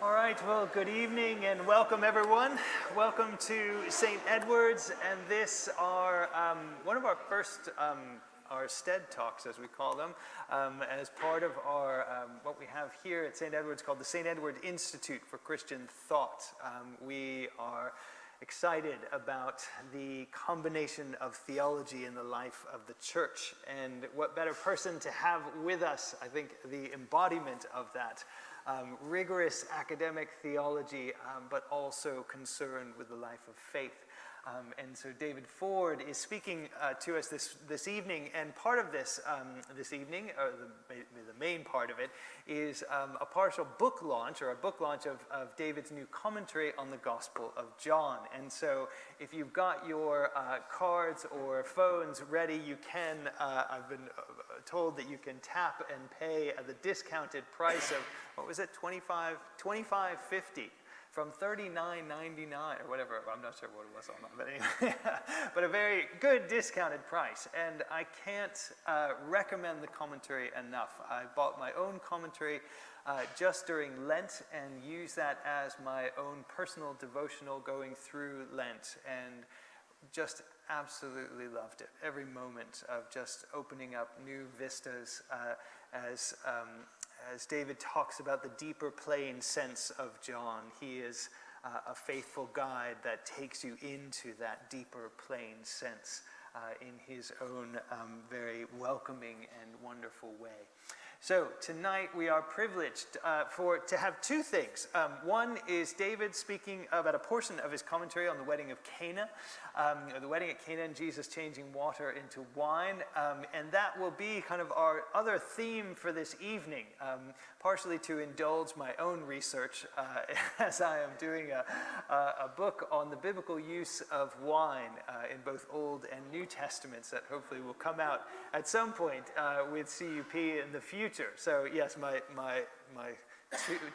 All right, well, good evening and welcome everyone. Welcome to St. Edward's, and this are one of our first, our STED talks, as we call them, as part of our, what we have here at St. Edward's called the St. Edward Institute for Christian Thought. We are excited about the combination of theology in the life of the church, and what better person to have with us, I think, the embodiment of that. Rigorous academic theology, but also concerned with the life of faith. And so David Ford is speaking to us this evening, and part of this evening, or the main part of it, is a partial book launch, or a book launch of David's new commentary on the Gospel of John. And so if you've got your cards or phones ready, you can, I've been told that you can tap and pay at the discounted price of, what was it, $25.50 from $39.99 or whatever. I'm not sure what it was on that, but anyway, but a very good discounted price. And I can't recommend the commentary enough. I bought my own commentary just during Lent and used that as my own personal devotional going through Lent, and just absolutely loved it. Every moment of just opening up new vistas as David talks about the deeper plain sense of John. He is a faithful guide that takes you into that deeper plain sense in his own very welcoming and wonderful way. So tonight we are privileged to have two things. One is David speaking about a portion of his commentary on the wedding of Cana, the wedding at Cana and Jesus changing water into wine, and that will be kind of our other theme for this evening, partially to indulge my own research as I am doing a book on the biblical use of wine in both Old and New Testaments that hopefully will come out at some point with CUP in the future. So yes, my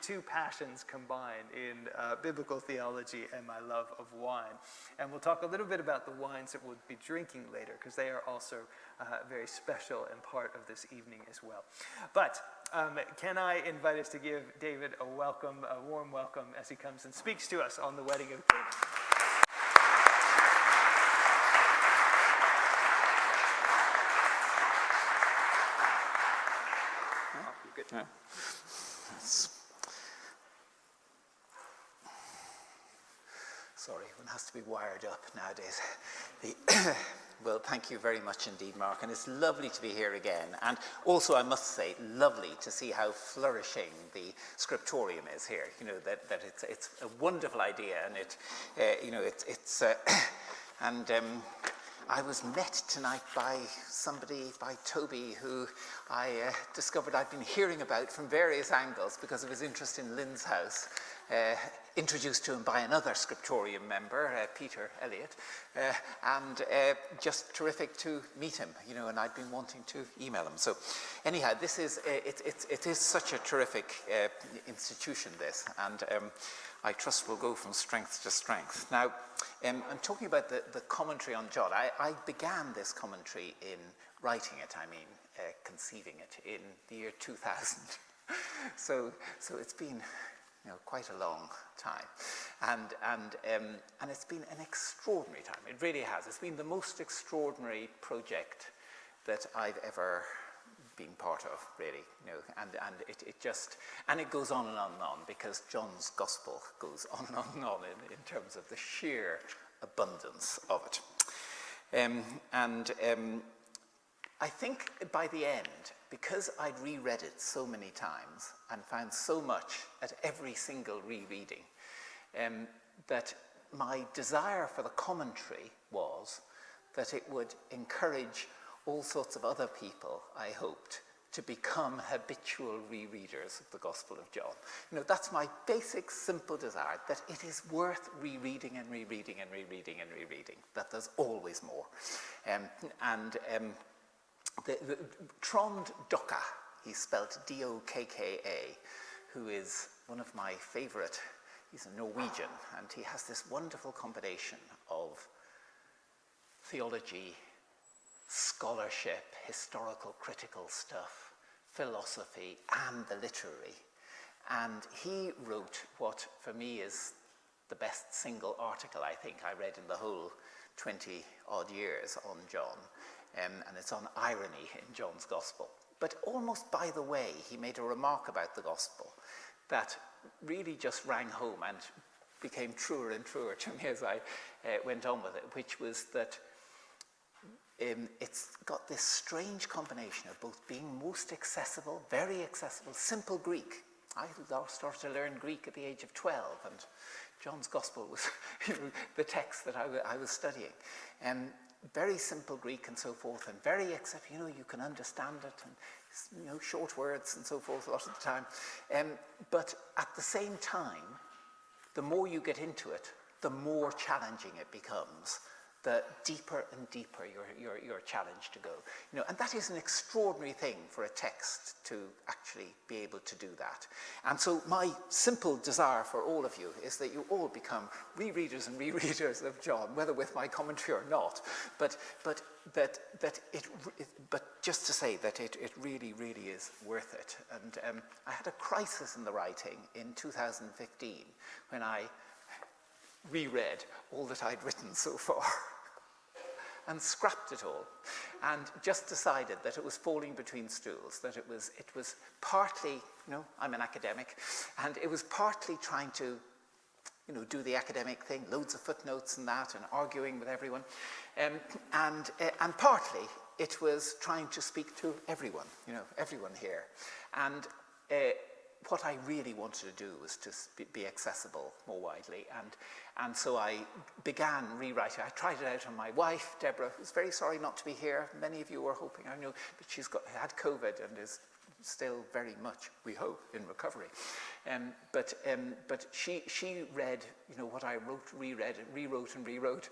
two passions combined in biblical theology and my love of wine. And we'll talk a little bit about the wines that we'll be drinking later, because they are also very special and part of this evening as well. But can I invite us to give David a warm welcome as he comes and speaks to us on the wedding of Cana. Yeah. Sorry, one has to be wired up nowadays. Well, thank you very much indeed, Mark, and it's lovely to be here again. And also, I must say, lovely to see how flourishing the scriptorium is here. You know, that it's a wonderful idea, and I was met tonight by Toby, who I discovered I'd been hearing about from various angles because of his interest in Lynn's house, introduced to him by another scriptorium member, Peter Elliott, and just terrific to meet him, you know, and I'd been wanting to email him. So anyhow, this is, it is such a terrific institution, this, and I trust we'll go from strength to strength. Now, I'm talking about the commentary on John. I began this commentary in writing it, conceiving it in the year 2000. So it's been, you know, quite a long time, and it's been an extraordinary time. It really has. It's been the most extraordinary project that I've ever been part of, really, you know, and it goes on and on and on, because John's gospel goes on and on and on in terms of the sheer abundance of it. I think by the end, because I'd reread it so many times and found so much at every single rereading, that my desire for the commentary was that it would encourage all sorts of other people, I hoped, to become habitual rereaders of the Gospel of John. You know, that's my basic, simple desire, that it is worth rereading and rereading and rereading and rereading, that there's always more. The Trond Dokka, he's spelled D-O-K-K-A, who is one of my favorite, he's a Norwegian, and he has this wonderful combination of theology, scholarship, historical, critical stuff, philosophy, and the literary. And he wrote what, for me, is the best single article I think I read in the whole 20-odd years on John. And it's on irony in John's Gospel. But almost by the way, he made a remark about the Gospel that really just rang home and became truer and truer to me as I went on with it, which was that it's got this strange combination of both being most accessible, very accessible, simple Greek. I started to learn Greek at the age of 12, and John's Gospel was the text that I was studying. Very simple Greek and so forth, and very accessible, you can understand it, and short words and so forth a lot of the time. But at the same time, the more you get into it, the more challenging it becomes, the deeper and deeper your challenge to go. And that is an extraordinary thing for a text to actually be able to do that. And so my simple desire for all of you is that you all become rereaders and rereaders of John, whether with my commentary or not. But just to say that it really, really is worth it. And I had a crisis in the writing in 2015 when I reread all that I'd written so far and scrapped it all, and just decided that it was falling between stools, that it was partly, I'm an academic, and it was partly trying to, do the academic thing, loads of footnotes and that, and arguing with everyone, and partly it was trying to speak to everyone, everyone here. And what I really wanted to do was to be accessible more widely, and so I began rewriting. I tried it out on my wife, Deborah, who's very sorry not to be here. Many of you were hoping, I know, but she's had COVID and is still very much, we hope, in recovery. But she read, what I rewrote and rewrote,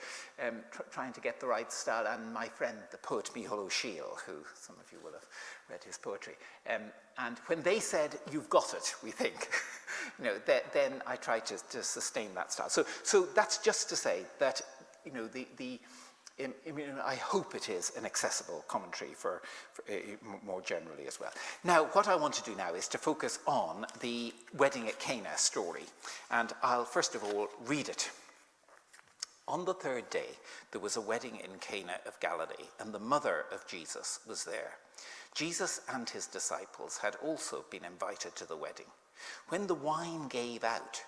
trying to get the right style. And my friend, the poet Micheál O'Shiel, who some of you will have read his poetry, and when they said, "You've got it," we think, then I tried to sustain that style. So that's just to say that, I hope it is an accessible commentary for more generally as well. Now, what I want to do now is to focus on the wedding at Cana story. And I'll first of all read it. On the third day, there was a wedding in Cana of Galilee, and the mother of Jesus was there. Jesus and his disciples had also been invited to the wedding. When the wine gave out,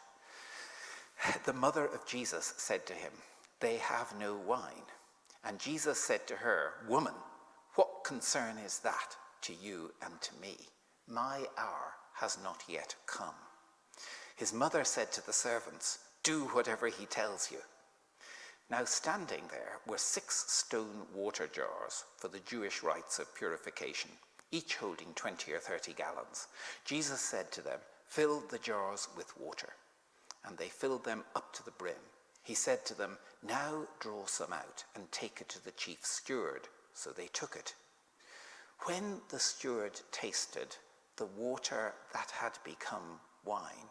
the mother of Jesus said to him, "They have no wine." And Jesus said to her, "Woman, what concern is that to you and to me? My hour has not yet come." His mother said to the servants, "Do whatever he tells you." Now standing there were 6 stone water jars for the Jewish rites of purification, each holding 20 or 30 gallons. Jesus said to them, "Fill the jars with water." And they filled them up to the brim. He said to them, "Now draw some out and take it to the chief steward." So they took it. When the steward tasted the water that had become wine,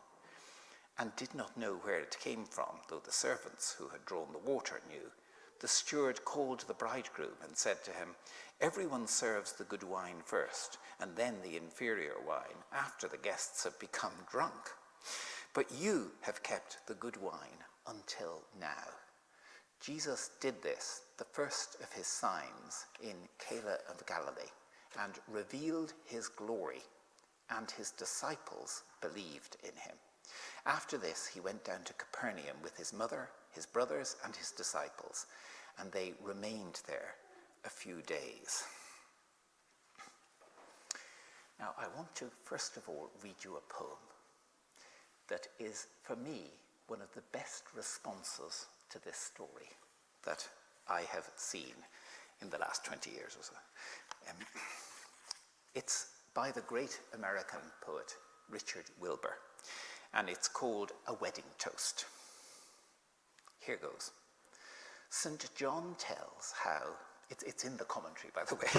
and did not know where it came from, though the servants who had drawn the water knew, the steward called the bridegroom and said to him, "Everyone serves the good wine first, and then the inferior wine, after the guests have become drunk. But you have kept the good wine until now." Jesus did this, the first of his signs, in Cana of Galilee, and revealed his glory, and his disciples believed in him. After this, he went down to Capernaum with his mother, his brothers, and his disciples, and they remained there a few days. Now, I want to, first of all, read you a poem that is, for me, one of the best responses to this story that I have seen in the last 20 years or so. It's by the great American poet Richard Wilbur, and it's called A Wedding Toast. Here goes. St. John tells how, it's in the commentary, by the way.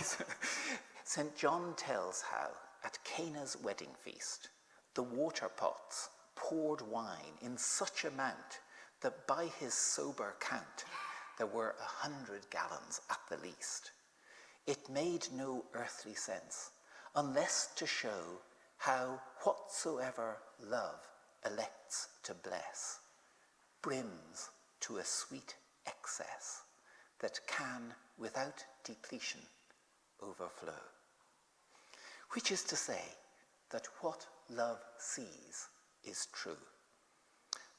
St. John tells how, at Cana's wedding feast, the water pots poured wine in such amount that by his sober count, there were 100 gallons at the least. It made no earthly sense, unless to show how whatsoever love elects to bless brims to a sweet excess that can, without depletion, overflow. Which is to say that what love sees is true,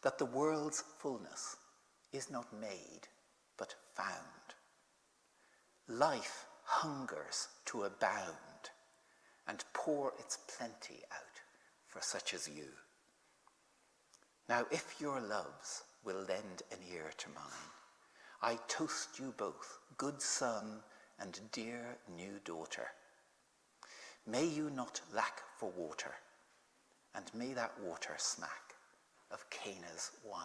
that the world's fullness is not made but found. Life hungers to abound and pour its plenty out for such as you. Now, if your loves will lend an ear to mine, I toast you both, good son and dear new daughter. May you not lack for water, and may that water smack of Cana's wine.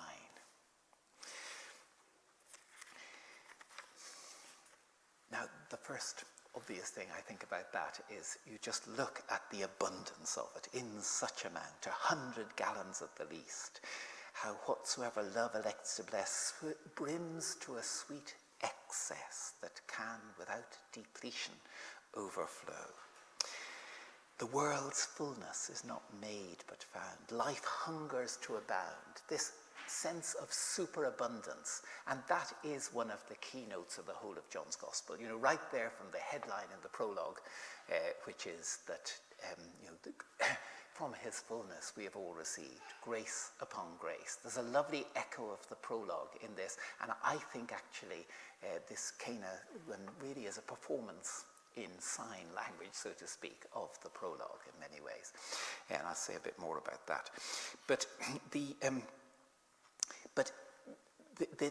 Now, the first obvious thing I think about that is you just look at the abundance of it in such amount, 100 gallons at the least. How whatsoever love elects to bless brims to a sweet excess that can, without depletion, overflow. The world's fullness is not made but found. Life hungers to abound. This sense of superabundance, and that is one of the keynotes of the whole of John's Gospel. You know, right there from the headline in the prologue, which is that from his fullness we have all received grace upon grace. There's a lovely echo of the prologue in this, and I think actually this Cana really is a performance in sign language, so to speak, of the prologue in many ways. And I'll say a bit more about that. But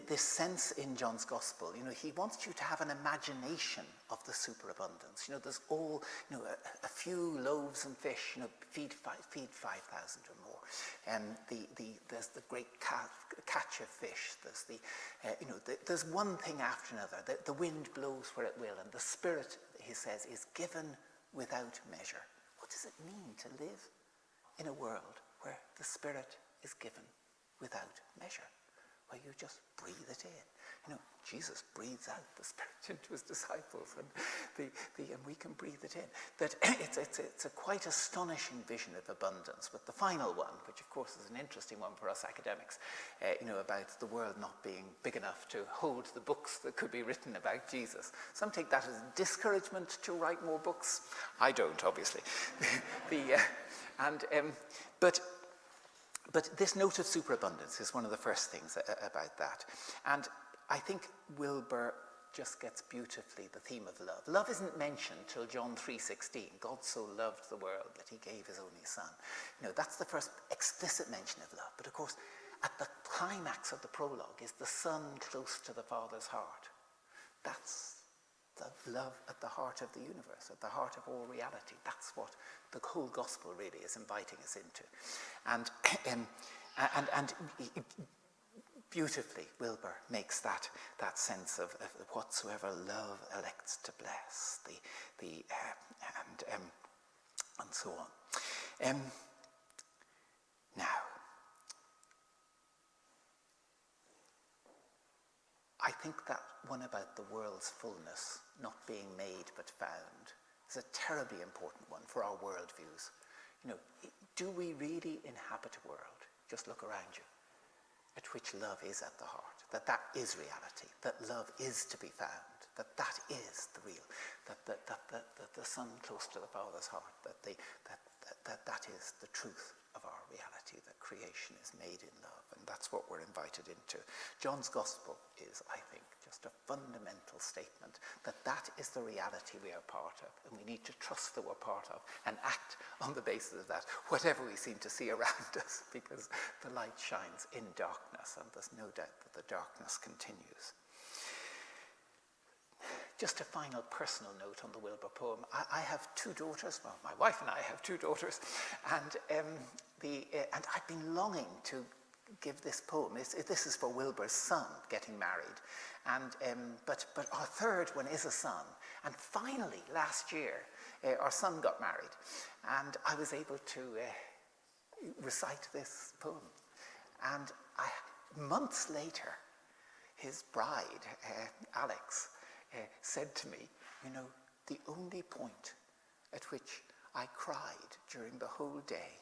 this sense in John's Gospel, you know, he wants you to have an imagination of the superabundance. You know, there's all, you know, a few loaves and fish, you know, feed 5,000 or more. And there's the great catch of fish. There's there's one thing after another. The wind blows where it will, and the Spirit, he says, is given without measure. What does it mean to live in a world where the Spirit is given without measure? Well, you just breathe it in. You know, Jesus breathes out the Spirit into his disciples, and and we can breathe it in. That it's a quite astonishing vision of abundance. But the final one, which of course is an interesting one for us academics, about the world not being big enough to hold the books that could be written about Jesus. Some take that as discouragement to write more books. I don't, obviously. But this note of superabundance is one of the first things about that. And I think Wilbur just gets beautifully the theme of love. Love isn't mentioned till John 3:16. God so loved the world that he gave his only son. You know, that's the first explicit mention of love. But of course, at the climax of the prologue is the son close to the Father's heart. That's the love at the heart of the universe, at the heart of all reality. That's what the whole gospel really is inviting us into. And beautifully, Wilbur makes that sense of whatsoever love elects to bless, and so on. Now, I think that one about the world's fullness not being made but found is a terribly important one for our worldviews. You know, do we really inhabit a world, just look around you, at which love is at the heart, that is reality, that love is to be found, that is the real, that the son close to the Father's heart, that is the truth of our reality, that creation is made in love, and that's what we're invited into. John's Gospel is, I think, just a fundamental statement that is the reality we are part of, and we need to trust that we're part of and act on the basis of that, whatever we seem to see around us, because the light shines in darkness, and there's no doubt that the darkness continues. Just a final personal note on the Wilbur poem. I have two daughters. Well, my wife and I have two daughters, and I've been longing to give this poem. This is for Wilbur's son getting married, but our third one is a son. And finally, last year, our son got married, and I was able to recite this poem. And months later, his bride, Alex, said to me, you know, the only point at which I cried during the whole day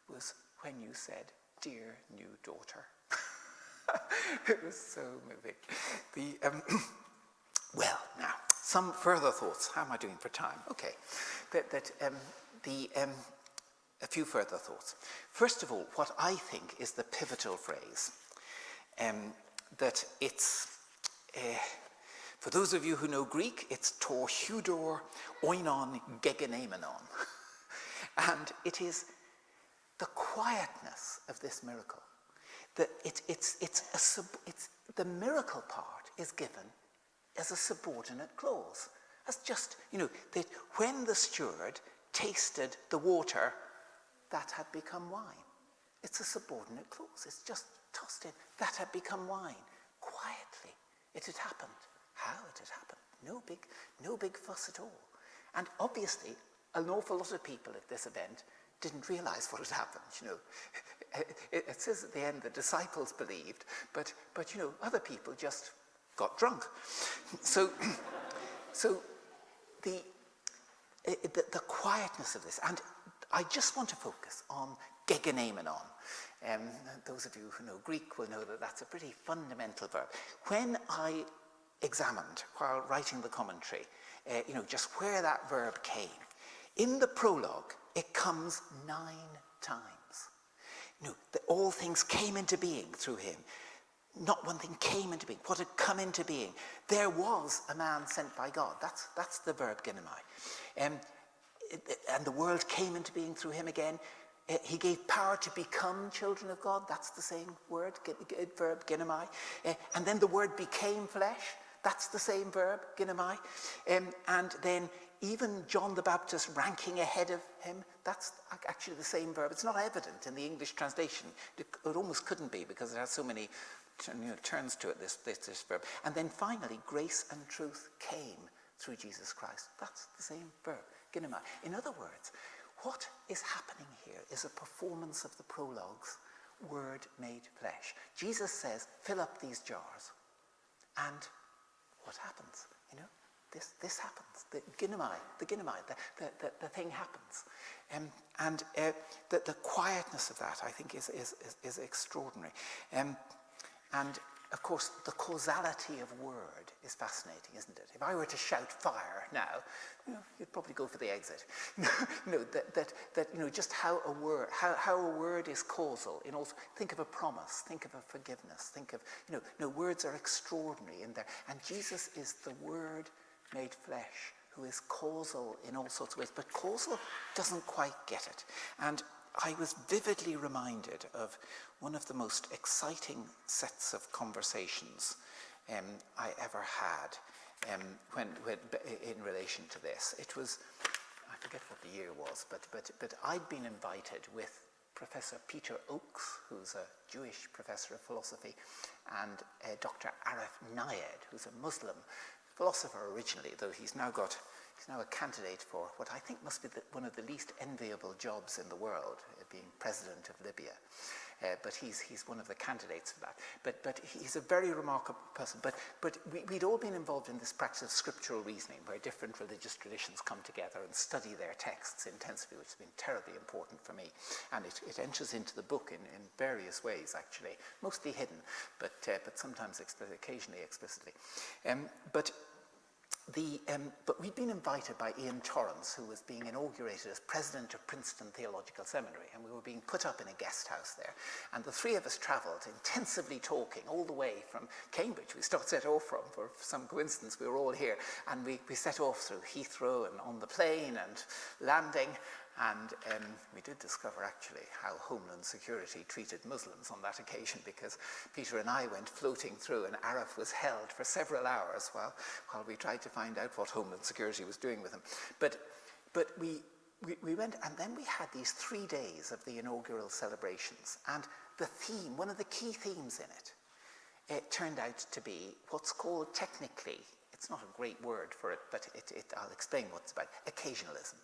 was when you said, "Dear new daughter." It was so moving. Well, now, some further thoughts. How am I doing for time? Okay. A few further thoughts. First of all, what I think is the pivotal phrase, that it's, for those of you who know Greek, it's to hudor oinon gegenemenon. And it is the quietness of this miracle. That the miracle part is given as a subordinate clause. As just, that when the steward tasted the water, that had become wine. It's a subordinate clause. It's just tossed in. That had become wine. Quietly. It had happened. How it had happened. No big fuss at all. And obviously, an awful lot of people at this event didn't realize what had happened. It says at the end the disciples believed, but other people just got drunk. So the quietness of this, and I just want to focus on gegenemenon. Those of you who know Greek will know that that's a pretty fundamental verb. When I examined, while writing the commentary, just where that verb came, in the prologue, it comes 9 times. All things came into being through him. Not one thing came into being. What had come into being? There was a man sent by God. That's the verb ginomai. And the world came into being through him again. He gave power to become children of God. That's the same word, verb ginomai. And then the word became flesh. That's the same verb, ginomai. And then even John the Baptist ranking ahead of him, that's actually the same verb. It's not evident in the English translation. It almost couldn't be because it has so many turns to it, this verb. And then finally, grace and truth came through Jesus Christ. That's the same verb, ginomai. In other words, what is happening here is a performance of the prologue's word made flesh. Jesus says, fill up these jars. And what happens? This happens. The ginomai, the thing happens. And the quietness of that, I think, is extraordinary. And of course, the causality of word is fascinating, isn't it? If I were to shout fire now, you'd probably go for the exit. Just how a word is causal. Think of a promise, think of a forgiveness, think of, words are extraordinary in there. And Jesus is the word made flesh, who is causal in all sorts of ways, but causal doesn't quite get it. And I was vividly reminded of one of the most exciting sets of conversations I ever had when in relation to this. It was, I forget what the year was, but I'd been invited with Professor Peter Oakes, who's a Jewish professor of philosophy, and Dr. Arif Nayed, who's a Muslim philosopher originally, though he's now a candidate for what I think must be one of the least enviable jobs in the world, being president of Libya. But he's one of the candidates for that. But he's a very remarkable person. But we'd all been involved in this practice of scriptural reasoning, where different religious traditions come together and study their texts intensively, which has been terribly important for me. And it enters into the book in various ways, actually, mostly hidden, but sometimes occasionally explicitly. But we'd been invited by Ian Torrance, who was being inaugurated as president of Princeton Theological Seminary, and we were being put up in a guest house there. And the three of us travelled, intensively talking, all the way from Cambridge. We set off from, for some coincidence, we were all here, and we set off through Heathrow and on the plane and landing. And we did discover, actually, how Homeland Security treated Muslims on that occasion, because Peter and I went floating through, and Arif was held for several hours while we tried to find out what Homeland Security was doing with him. But we went, and then we had these 3 days of the inaugural celebrations. And the theme, one of the key themes in it turned out to be what's called technically, it's not a great word for it, but I'll explain what it's about, occasionalism,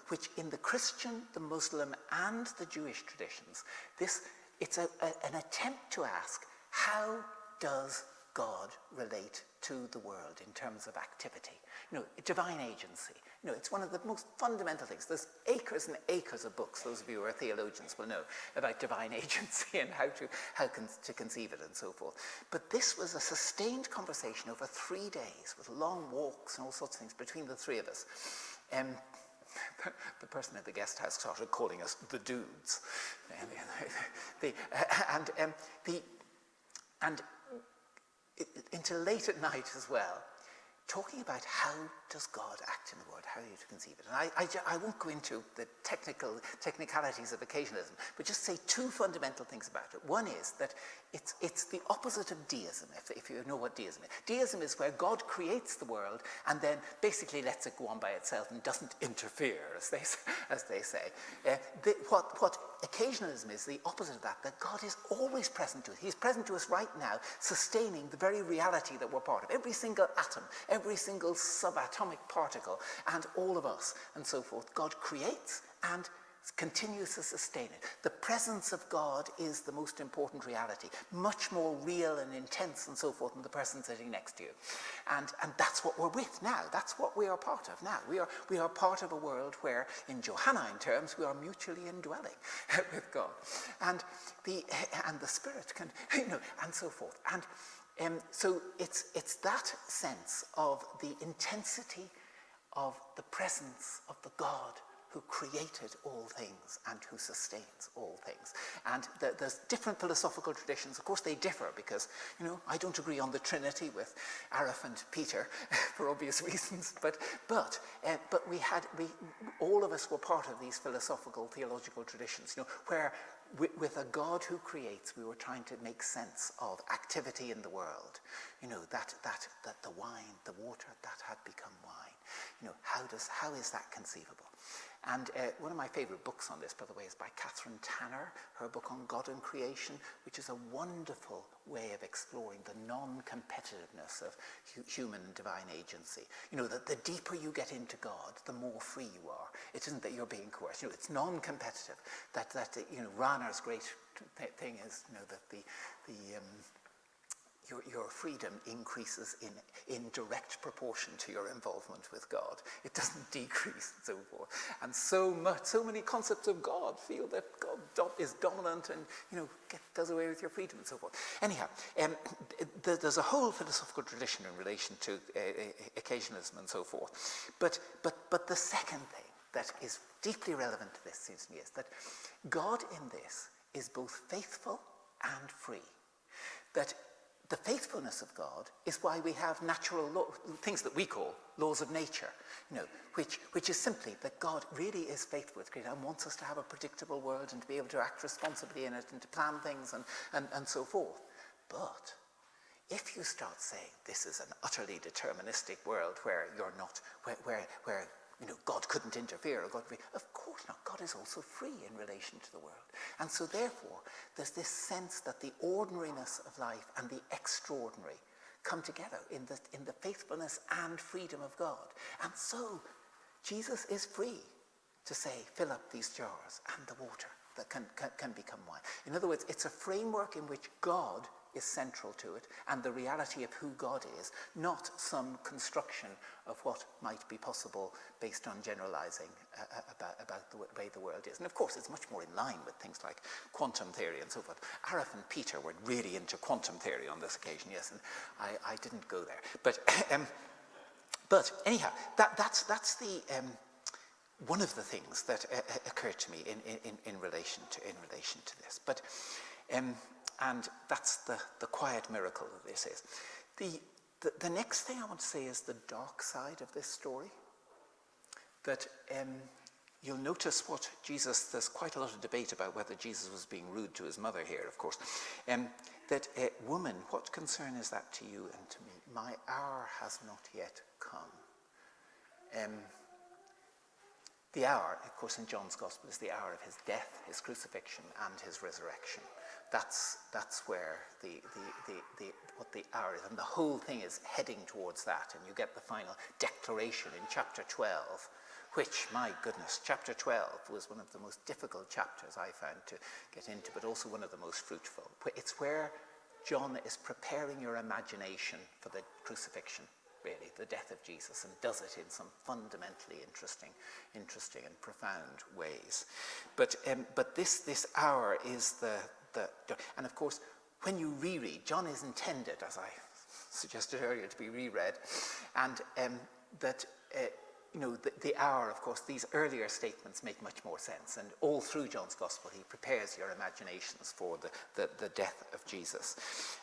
which in the Christian, the Muslim, and the Jewish traditions, it's an attempt to ask, how does God relate to the world in terms of activity? Divine agency. It's one of the most fundamental things. There's acres and acres of books, those of you who are theologians will know, about divine agency and how to conceive it and so forth. But this was a sustained conversation over 3 days with long walks and all sorts of things between the three of us. The person at the guest house started calling us the dudes. Until late at night as well, talking about how does God act in the world, how are you to conceive it. And I won't go into the technicalities of occasionalism, but just say two fundamental things about it. One is that it's the opposite of deism, if you know what deism is. Deism is where God creates the world and then basically lets it go on by itself and doesn't interfere, as they say. What occasionalism is, the opposite of that God is always present to us. He's present to us right now, sustaining the very reality that we're part of. Every single atom, every single subatomic particle, and all of us, and so forth. God creates and continues to sustain it. The presence of God is the most important reality, much more real and intense and so forth than the person sitting next to you. And that's what we're with now. That's what we are part of now. We are part of a world where, in Johannine terms, we are mutually indwelling with God. And the Spirit can, and so forth. And so it's that sense of the intensity of the presence of the God who created all things and who sustains all things. And there's different philosophical traditions. Of course, they differ because, I don't agree on the Trinity with Arif and Peter for obvious reasons. But all of us were part of these philosophical, theological traditions, where with a God who creates, we were trying to make sense of activity in the world. That the wine, the water, that had become wine. How is that conceivable? And one of my favorite books on this, by the way, is by Catherine Tanner, her book on God and creation, which is a wonderful way of exploring the non-competitiveness of human and divine agency. That the deeper you get into God, the more free you are. It isn't that you're being coerced. It's non-competitive. Rahner's great thing is, that your freedom increases in direct proportion to your involvement with God. It doesn't decrease and so forth. And so many concepts of God feel that God is dominant and, does away with your freedom and so forth. Anyhow, there's a whole philosophical tradition in relation to occasionalism and so forth. But the second thing that is deeply relevant to this, seems to me, is that God in this is both faithful and free. That the faithfulness of God is why we have natural things that we call laws of nature, which is simply that God really is faithful with creation and wants us to have a predictable world and to be able to act responsibly in it and to plan things and so forth. But if you start saying this is an utterly deterministic world where you're not, where God couldn't interfere, of course not. God is also free in relation to the world. And so therefore, there's this sense that the ordinariness of life and the extraordinary come together in the faithfulness and freedom of God. And so, Jesus is free to say, fill up these jars and the water that can become wine. In other words, it's a framework in which God is central to it, and the reality of who God is, not some construction of what might be possible based on generalizing about the way the world is. And of course, it's much more in line with things like quantum theory and so forth. Arif and Peter were really into quantum theory on this occasion, yes, and I didn't go there. But anyhow, that's the one of the things that occurred to me in relation to this. But and that's the quiet miracle that this is. The next thing I want to say is the dark side of this story. That you'll notice what Jesus, there's quite a lot of debate about whether Jesus was being rude to his mother here, of course. That woman, what concern is that to you and to me? My hour has not yet come. The hour, of course, in John's Gospel is the hour of his death, his crucifixion, and his resurrection. That's where what the hour is, and the whole thing is heading towards that. And you get the final declaration in chapter 12, which, my goodness, chapter 12 was one of the most difficult chapters I found to get into, but also one of the most fruitful. It's where John is preparing your imagination for the crucifixion, really, the death of Jesus, and does it in some fundamentally interesting and profound ways. But this hour is and of course, when you reread, John is intended, as I suggested earlier, to be reread, and the hour, of course, these earlier statements make much more sense, and all through John's Gospel he prepares your imaginations for the death of Jesus.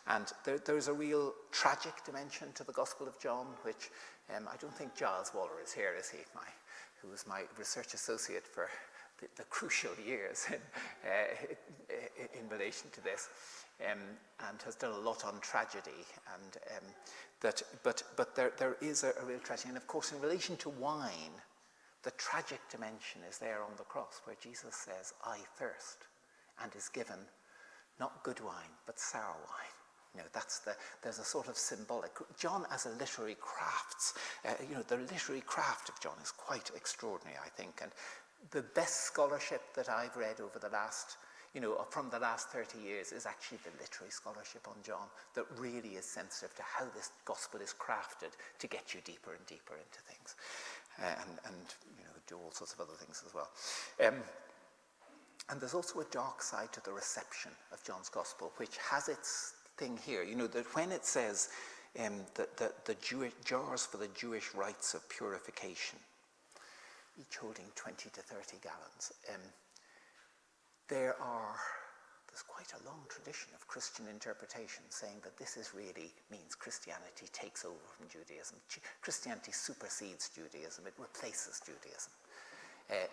And there's a real tragic dimension to the Gospel of John, which I don't think Giles Waller is here, is he? Who was my research associate for the crucial years in relation to this, and has done a lot on tragedy, and but there is a real tragedy. And of course, in relation to wine, the tragic dimension is there on the cross, where Jesus says, "I thirst," and is given not good wine but sour wine. There's a sort of symbolic. John as a literary crafts, the literary craft of John is quite extraordinary, I think. And the best scholarship that I've read over the last, from the last 30 years is actually the literary scholarship on John, that really is sensitive to how this gospel is crafted to get you deeper and deeper into things, and do all sorts of other things as well. And there's also a dark side to the reception of John's gospel, which has its thing here. That when it says that the Jewish jars for the Jewish rites of purification, each holding 20 to 30 gallons, there's quite a long tradition of Christian interpretation saying that this really means Christianity takes over from Judaism. Christianity supersedes Judaism, it replaces Judaism.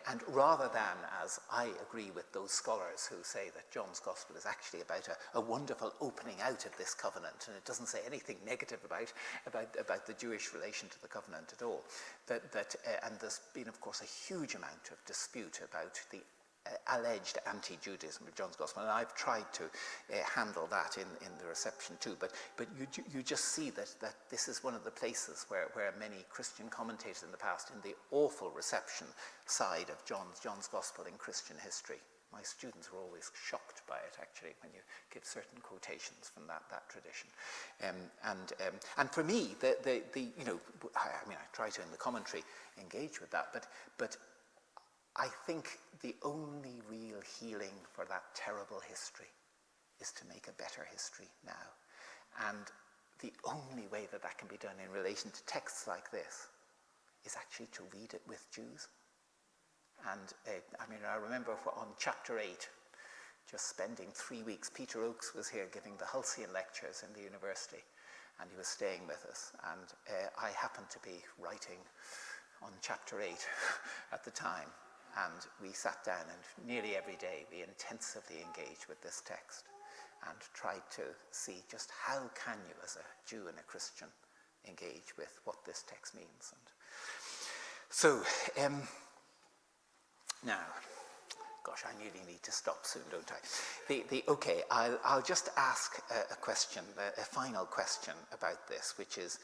And rather than, as I agree with those scholars who say that John's Gospel is actually about a wonderful opening out of this covenant, and it doesn't say anything negative about the Jewish relation to the covenant at all, and there's been, of course, a huge amount of dispute about the alleged anti-Judaism of John's Gospel, and I've tried to handle that in the reception too, but you just see that this is one of the places where many Christian commentators in the past, in the awful reception side of John's Gospel in Christian history, my students were always shocked by it, actually, when you give certain quotations from that tradition. And for me, I try to in the commentary engage with that, but I think the only real healing for that terrible history is to make a better history now. And the only way that can be done in relation to texts like this is actually to read it with Jews. And I remember on chapter 8, just spending 3 weeks, Peter Oakes was here giving the Hulsian lectures in the university, and he was staying with us. And I happened to be writing on chapter 8 at the time. And we sat down, and nearly every day we intensively engaged with this text and tried to see just how can you, as a Jew and a Christian, engage with what this text means. And so, now, gosh, I nearly need to stop soon, don't I? Okay, I'll just ask a question, a final question about this, which is,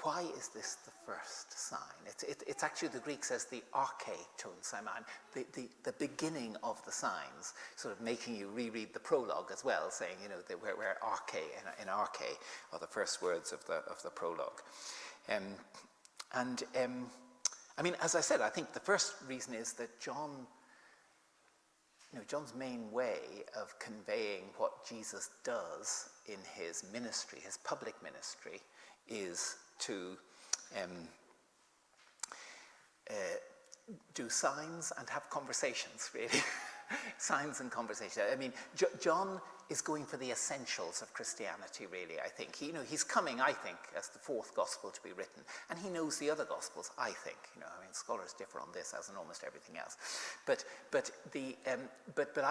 why is this the first sign? It's actually, the Greek says the arche ton simon, the beginning of the signs, sort of making you reread the prologue as well, saying, where arche, in arche, are the first words of the prologue. As I said, I think the first reason is that John's main way of conveying what Jesus does in his ministry, his public ministry, is to do signs and have conversations, really. Signs and conversation. John is going for the essentials of Christianity, really, I think. He's coming, I think, as the fourth gospel to be written, and he knows the other gospels, I think. Scholars differ on this, as in almost everything else. But I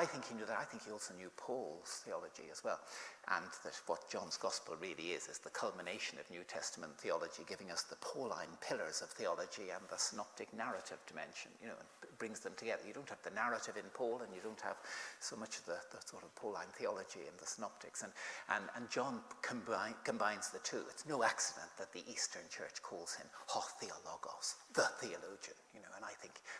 think he knew that. I think he also knew Paul's theology as well, and that what John's gospel really is the culmination of New Testament theology, giving us the Pauline pillars of theology and the synoptic narrative dimension, and brings them together. You don't have the narrative in Paul, and you don't have so much of the sort of Pauline theology in the synoptics, and John combines the two. It's no accident that the Eastern Church calls him ho theologos, the theologian, and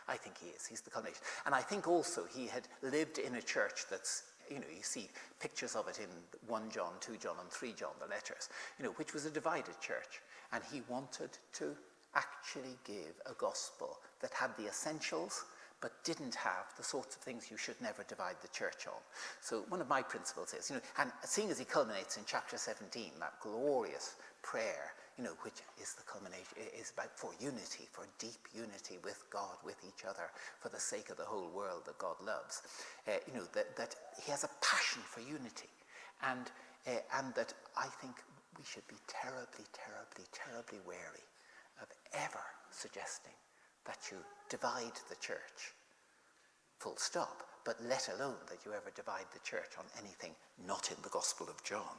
I think he is. He's the culmination. And I think also he had lived in a church that's you see pictures of it in 1 John, 2 John, and 3 John, the letters, which was a divided church. And he wanted to actually give a gospel that had the essentials, but didn't have the sorts of things you should never divide the church on. So one of my principles is, and seeing as he culminates in chapter 17, that glorious prayer, which is the culmination, is about for unity, for deep unity with God, with each other, for the sake of the whole world that God loves. That he has a passion for unity, and that I think we should be terribly, terribly, terribly wary of ever suggesting that you divide the church, full stop, but let alone that you ever divide the church on anything not in the Gospel of John.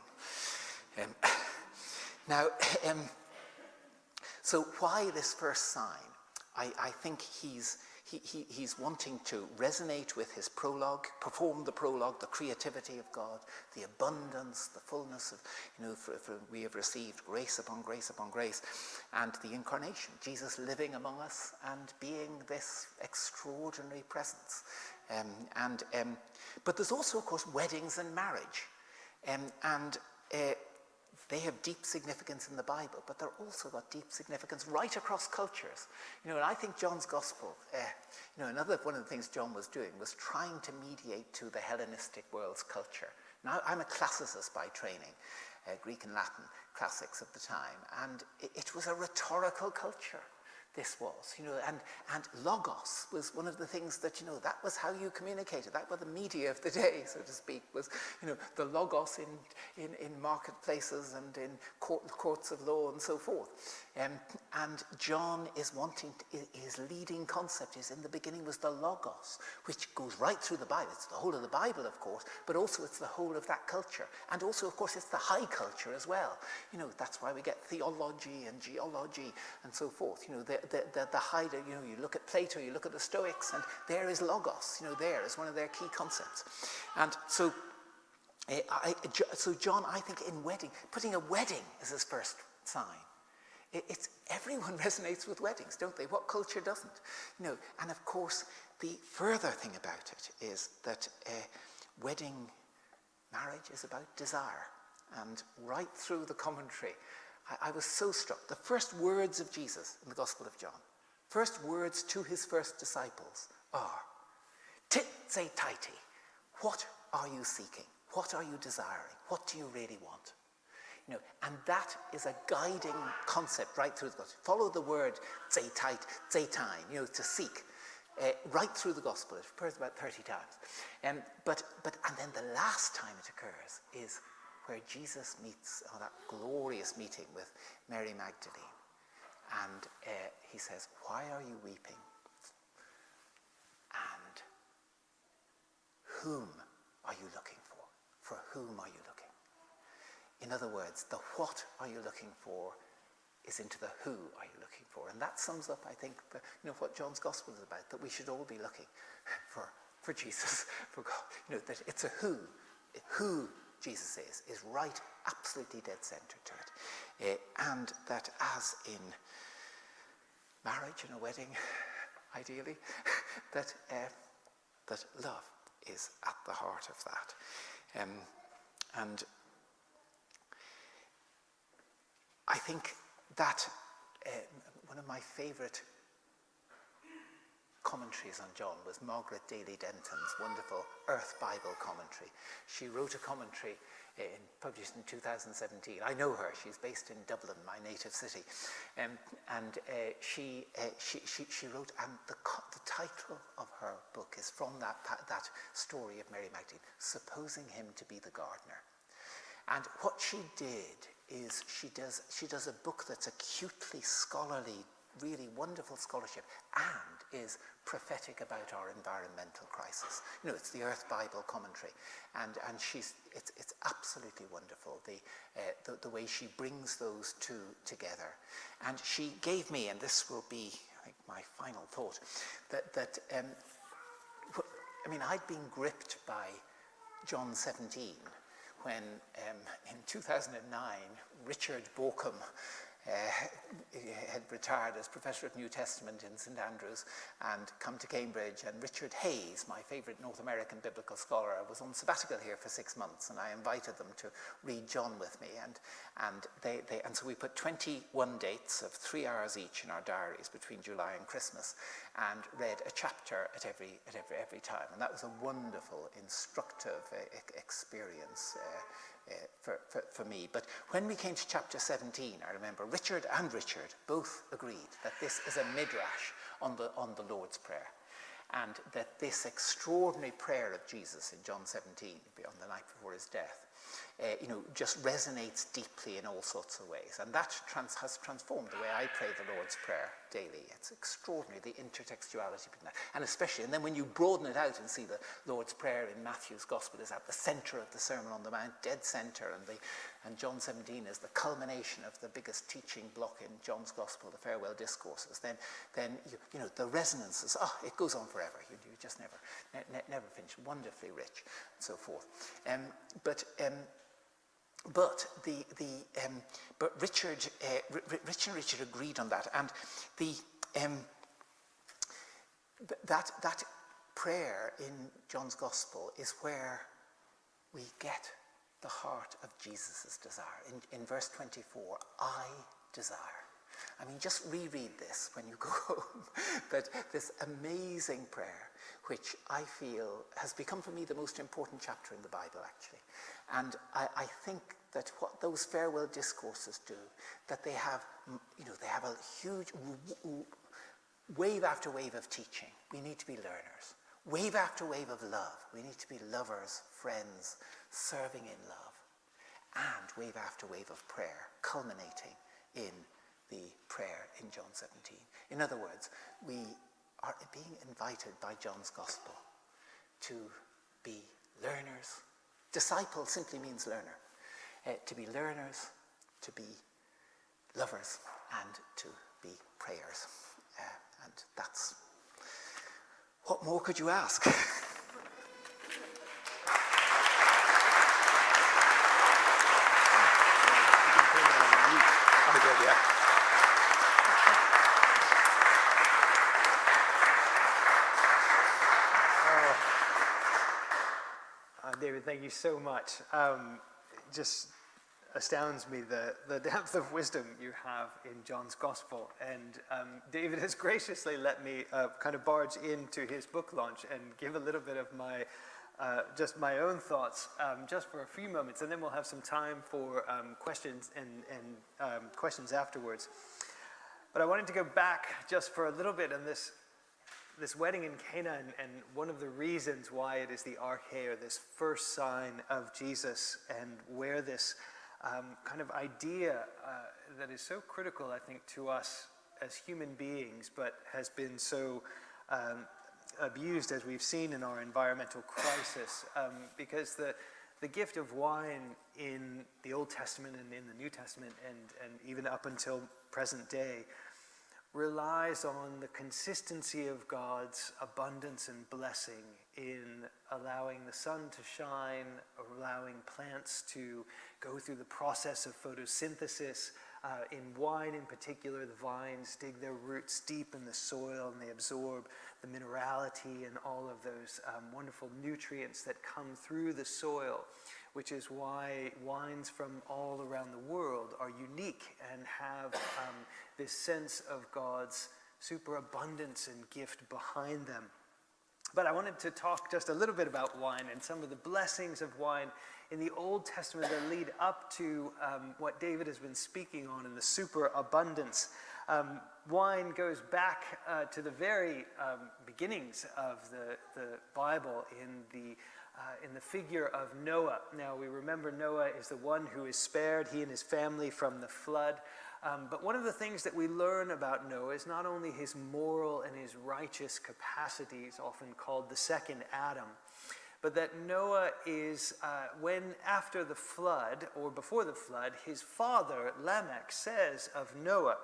So why this first sign? I think he's wanting to resonate with his prologue, perform the prologue, the creativity of God, the abundance, the fullness of, for we have received grace upon grace upon grace, and the incarnation, Jesus living among us and being this extraordinary presence. But there's also, of course, weddings and marriage, and they have deep significance in the Bible, but they're also got deep significance right across cultures. And I think John's gospel, another one of the things John was doing was trying to mediate to the Hellenistic world's culture. Now, I'm a classicist by training, Greek and Latin classics of the time, and it was a rhetorical culture. This was, and logos was one of the things that, that was how you communicated. That was the media of the day, so to speak, was, the logos in marketplaces and in courts of law and so forth. And John is his leading concept is in the beginning was the logos, which goes right through the Bible. It's the whole of the Bible, of course, but also it's the whole of that culture. And also, of course, it's the high culture as well. That's why we get theology and geology and so forth. The high, you look at Plato, you look at the Stoics, and there is logos, there is one of their key concepts. And so, so John, I think putting a wedding as his first sign, it's everyone resonates with weddings, don't they? What culture doesn't? And of course, the further thing about it is that marriage is about desire. And right through the commentary, I was so struck. The first words of Jesus in the Gospel of John, first words to his first disciples are, tit se taiti, what are you seeking? What are you desiring? What do you really want? And that is a guiding concept right through the Gospel. Follow the word zeitait, zeitain, to seek, right through the Gospel. It occurs about 30 times. And then the last time it occurs is where Jesus meets, that glorious meeting with Mary Magdalene. And he says, why are you weeping? And whom are you looking for? For whom are you looking? In other words, the what are you looking for is into the who are you looking for. And that sums up, I think, what John's Gospel is about, that we should all be looking for Jesus, for God. That it's a who Jesus is right, absolutely dead center to it. And that as in marriage and a wedding, ideally, that love is at the heart of that. And I think that one of my favourite commentaries on John was Margaret Daly Denton's wonderful Earth Bible commentary. She wrote a commentary published in 2017. I know her. She's based in Dublin, my native city. She wrote, and the title of her book is from that story of Mary Magdalene, Supposing Him to be the Gardener. And what she did is she does a book that's acutely scholarly, really wonderful scholarship, and is prophetic about our environmental crisis. It's the Earth Bible commentary, and it's absolutely wonderful the way she brings those two together. And she gave me, and this will be, I think, my final thought, that I'd been gripped by John 17 when in 2009 Richard Bauckham had retired as Professor of New Testament in St Andrews and come to Cambridge, and Richard Hayes, my favourite North American biblical scholar, was on sabbatical here for 6 months, and I invited them to read John with me, and so we put 21 dates of 3 hours each in our diaries between July and Christmas, and read a chapter at every time, and that was a wonderful, instructive experience for me. But when we came to chapter 17, I remember Richard both agreed that this is a midrash on the Lord's Prayer, and that this extraordinary prayer of Jesus in John 17, on the night before his death, just resonates deeply in all sorts of ways. And that has transformed the way I pray the Lord's Prayer daily. It's extraordinary, the intertextuality between that. And especially, and then when you broaden it out and see the Lord's Prayer in Matthew's Gospel is at the centre of the Sermon on the Mount, dead centre, and John 17 is the culmination of the biggest teaching block in John's Gospel, the farewell discourses, then the resonances, it goes on forever. You just never finish. Wonderfully rich, and so forth. But Richard agreed on that, and that prayer in John's Gospel is where we get the heart of Jesus' desire. In verse 24, I desire. I mean, just reread this when you go home. But this amazing prayer, which I feel has become for me the most important chapter in the Bible, actually. And I think that what those farewell discourses do, that they have a huge wave after wave of teaching. We need to be learners. Wave after wave of love. We need to be lovers, friends, serving in love. And wave after wave of prayer, culminating in the prayer in John 17. In other words, we are being invited by John's Gospel to be learners. Disciple simply means learner. To be learners, to be lovers, and to be prayers. And that's, what more could you ask? David, thank you so much. Just astounds me the depth of wisdom you have in John's Gospel. And David has graciously let me kind of barge into his book launch and give a little bit of just my own thoughts just for a few moments, and then we'll have some time for questions and questions afterwards. But I wanted to go back just for a little bit on this wedding in Cana, and one of the reasons why it is the arche, or this first sign of Jesus, and where this kind of idea that is so critical, I think, to us as human beings, but has been so abused, as we've seen in our environmental crisis, because the gift of wine in the Old Testament and in the New Testament, and even up until present day, relies on the consistency of God's abundance and blessing in allowing the sun to shine, allowing plants to go through the process of photosynthesis. In wine in particular, the vines dig their roots deep in the soil, and they absorb the minerality and all of those wonderful nutrients that come through the soil, which is why wines from all around the world are unique and have this sense of God's superabundance and gift behind them. But I wanted to talk just a little bit about wine and some of the blessings of wine in the Old Testament that lead up to what David has been speaking on in the superabundance. Wine goes back to the very beginnings of the Bible in the figure of Noah. Now, we remember Noah is the one who is spared, he and his family, from the flood. But one of the things that we learn about Noah is not only his moral and his righteous capacities, often called the second Adam, but that Noah is, when after the flood, or before the flood, his father, Lamech, says of Noah,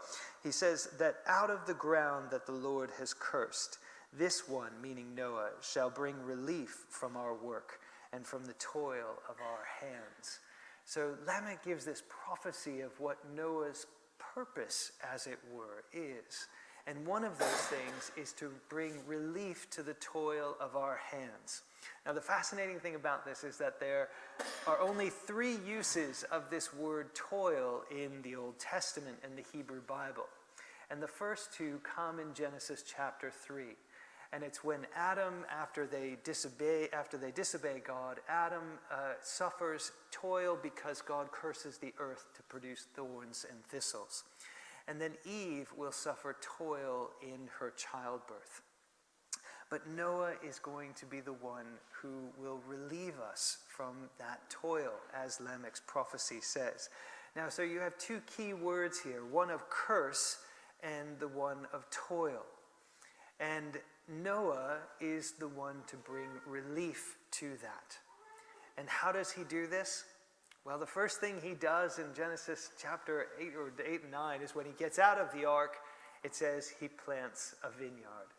he says that out of the ground that the Lord has cursed, this one, meaning Noah, shall bring relief from our work and from the toil of our hands. So Lamech gives this prophecy of what Noah's purpose, as it were, is. And one of those things is to bring relief to the toil of our hands. Now, the fascinating thing about this is that there are only 3 uses of this word toil in the Old Testament and the Hebrew Bible. And the first 2 come in Genesis chapter 3. And it's when Adam, after they disobey God, Adam suffers toil because God curses the earth to produce thorns and thistles. And then Eve will suffer toil in her childbirth. But Noah is going to be the one who will relieve us from that toil, as Lamech's prophecy says. Now, so you have 2 key words here, one of curse and the one of toil. And Noah is the one to bring relief to that. And how does he do this? Well, the first thing he does in Genesis chapter 8 or 8 and 9 is when he gets out of the ark, it says he plants a vineyard.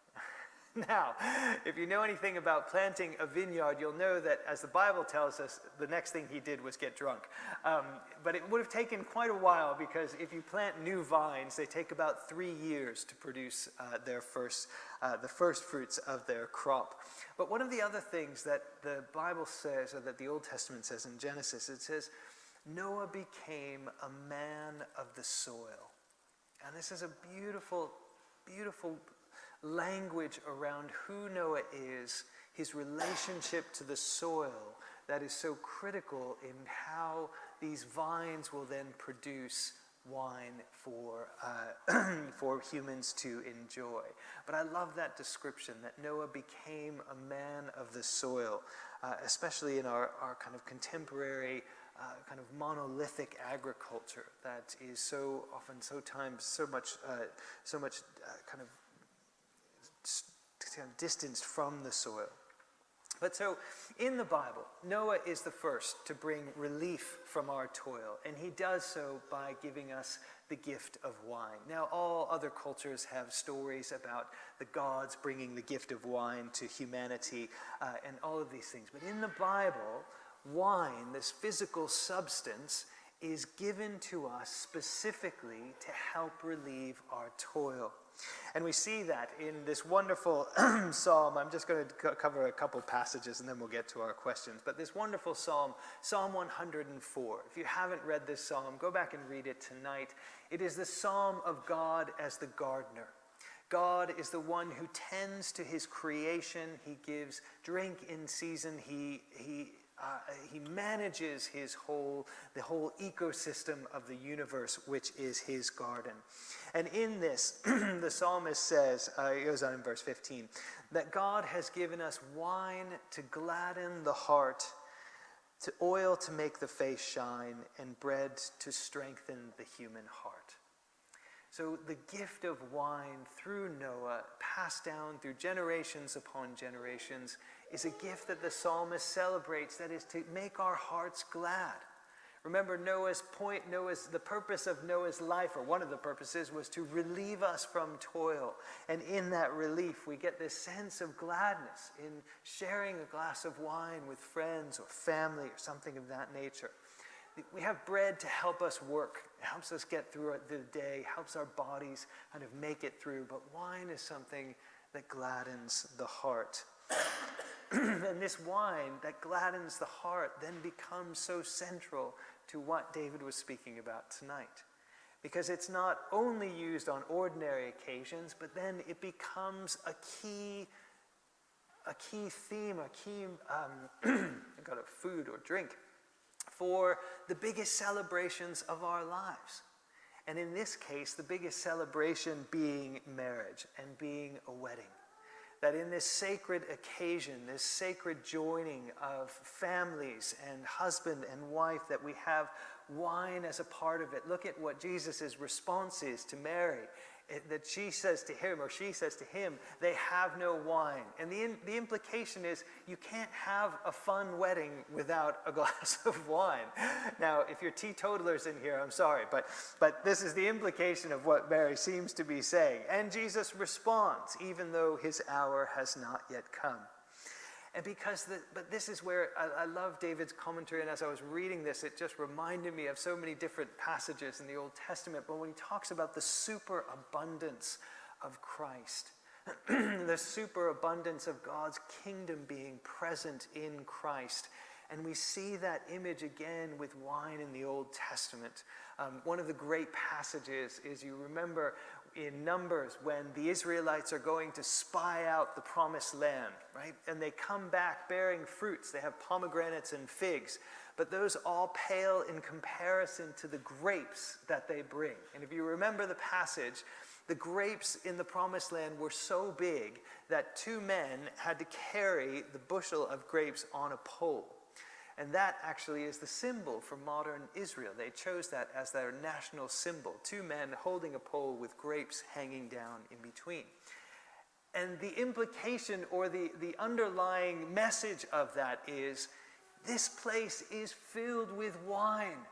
Now, if you know anything about planting a vineyard, you'll know that, as the Bible tells us, the next thing he did was get drunk. But it would have taken quite a while, because if you plant new vines, they take about 3 years to produce the first fruits of their crop. But one of the other things that the Bible says, or that the Old Testament says in Genesis, it says, Noah became a man of the soil. And this is a beautiful, beautiful language around who Noah is, his relationship to the soil that is so critical in how these vines will then produce wine for humans to enjoy. But I love that description, that Noah became a man of the soil, especially in our kind of contemporary kind of monolithic agriculture that is so often, so much kind of distanced from the soil. But so in the Bible, Noah is the first to bring relief from our toil, and he does so by giving us the gift of wine. Now, all other cultures have stories about the gods bringing the gift of wine to humanity and all of these things. But in the Bible, wine, this physical substance, is given to us specifically to help relieve our toil. And we see that in this wonderful psalm. I'm just going to cover a couple passages and then we'll get to our questions. But this wonderful psalm, Psalm 104. If you haven't read this psalm, go back and read it tonight. It is the psalm of God as the gardener. God is the one who tends to his creation. He gives drink in season. He manages the whole ecosystem of the universe, which is his garden. And in this, the psalmist says, it goes on in verse 15, that God has given us wine to gladden the heart, to oil to make the face shine, and bread to strengthen the human heart. So the gift of wine through Noah, passed down through generations upon generations, is a gift that the psalmist celebrates, that is to make our hearts glad. Remember the purpose of Noah's life, or one of the purposes, was to relieve us from toil. And in that relief, we get this sense of gladness in sharing a glass of wine with friends or family or something of that nature. We have bread to help us work. It helps us get through the day, helps our bodies kind of make it through. But wine is something that gladdens the heart. And this wine that gladdens the heart then becomes so central to what David was speaking about tonight. Because it's not only used on ordinary occasions, but then it becomes a key theme, got a food or drink for the biggest celebrations of our lives. And in this case, the biggest celebration being marriage and being a wedding. That in this sacred occasion, this sacred joining of families and husband and wife, that we have wine as a part of it. Look at what Jesus' response is to Mary. That she says to him, they have no wine. And the implication is you can't have a fun wedding without a glass of wine. Now, if you're teetotalers in here, I'm sorry, but this is the implication of what Mary seems to be saying. And Jesus responds, even though his hour has not yet come. And but this is where I love David's commentary, and as I was reading this, it just reminded me of so many different passages in the Old Testament. But when he talks about the superabundance of Christ, the superabundance of God's kingdom being present in Christ. And we see that image again with wine in the Old Testament. One of the great passages is, you remember in Numbers when the Israelites are going to spy out the promised land, right? And they come back bearing fruits. They have pomegranates and figs, but those all pale in comparison to the grapes that they bring. And if you remember the passage, the grapes in the promised land were so big that 2 men had to carry the bushel of grapes on a pole. And that actually is the symbol for modern Israel. They chose that as their national symbol. 2 men holding a pole with grapes hanging down in between. And the implication or the underlying message of that is, this place is filled with wine.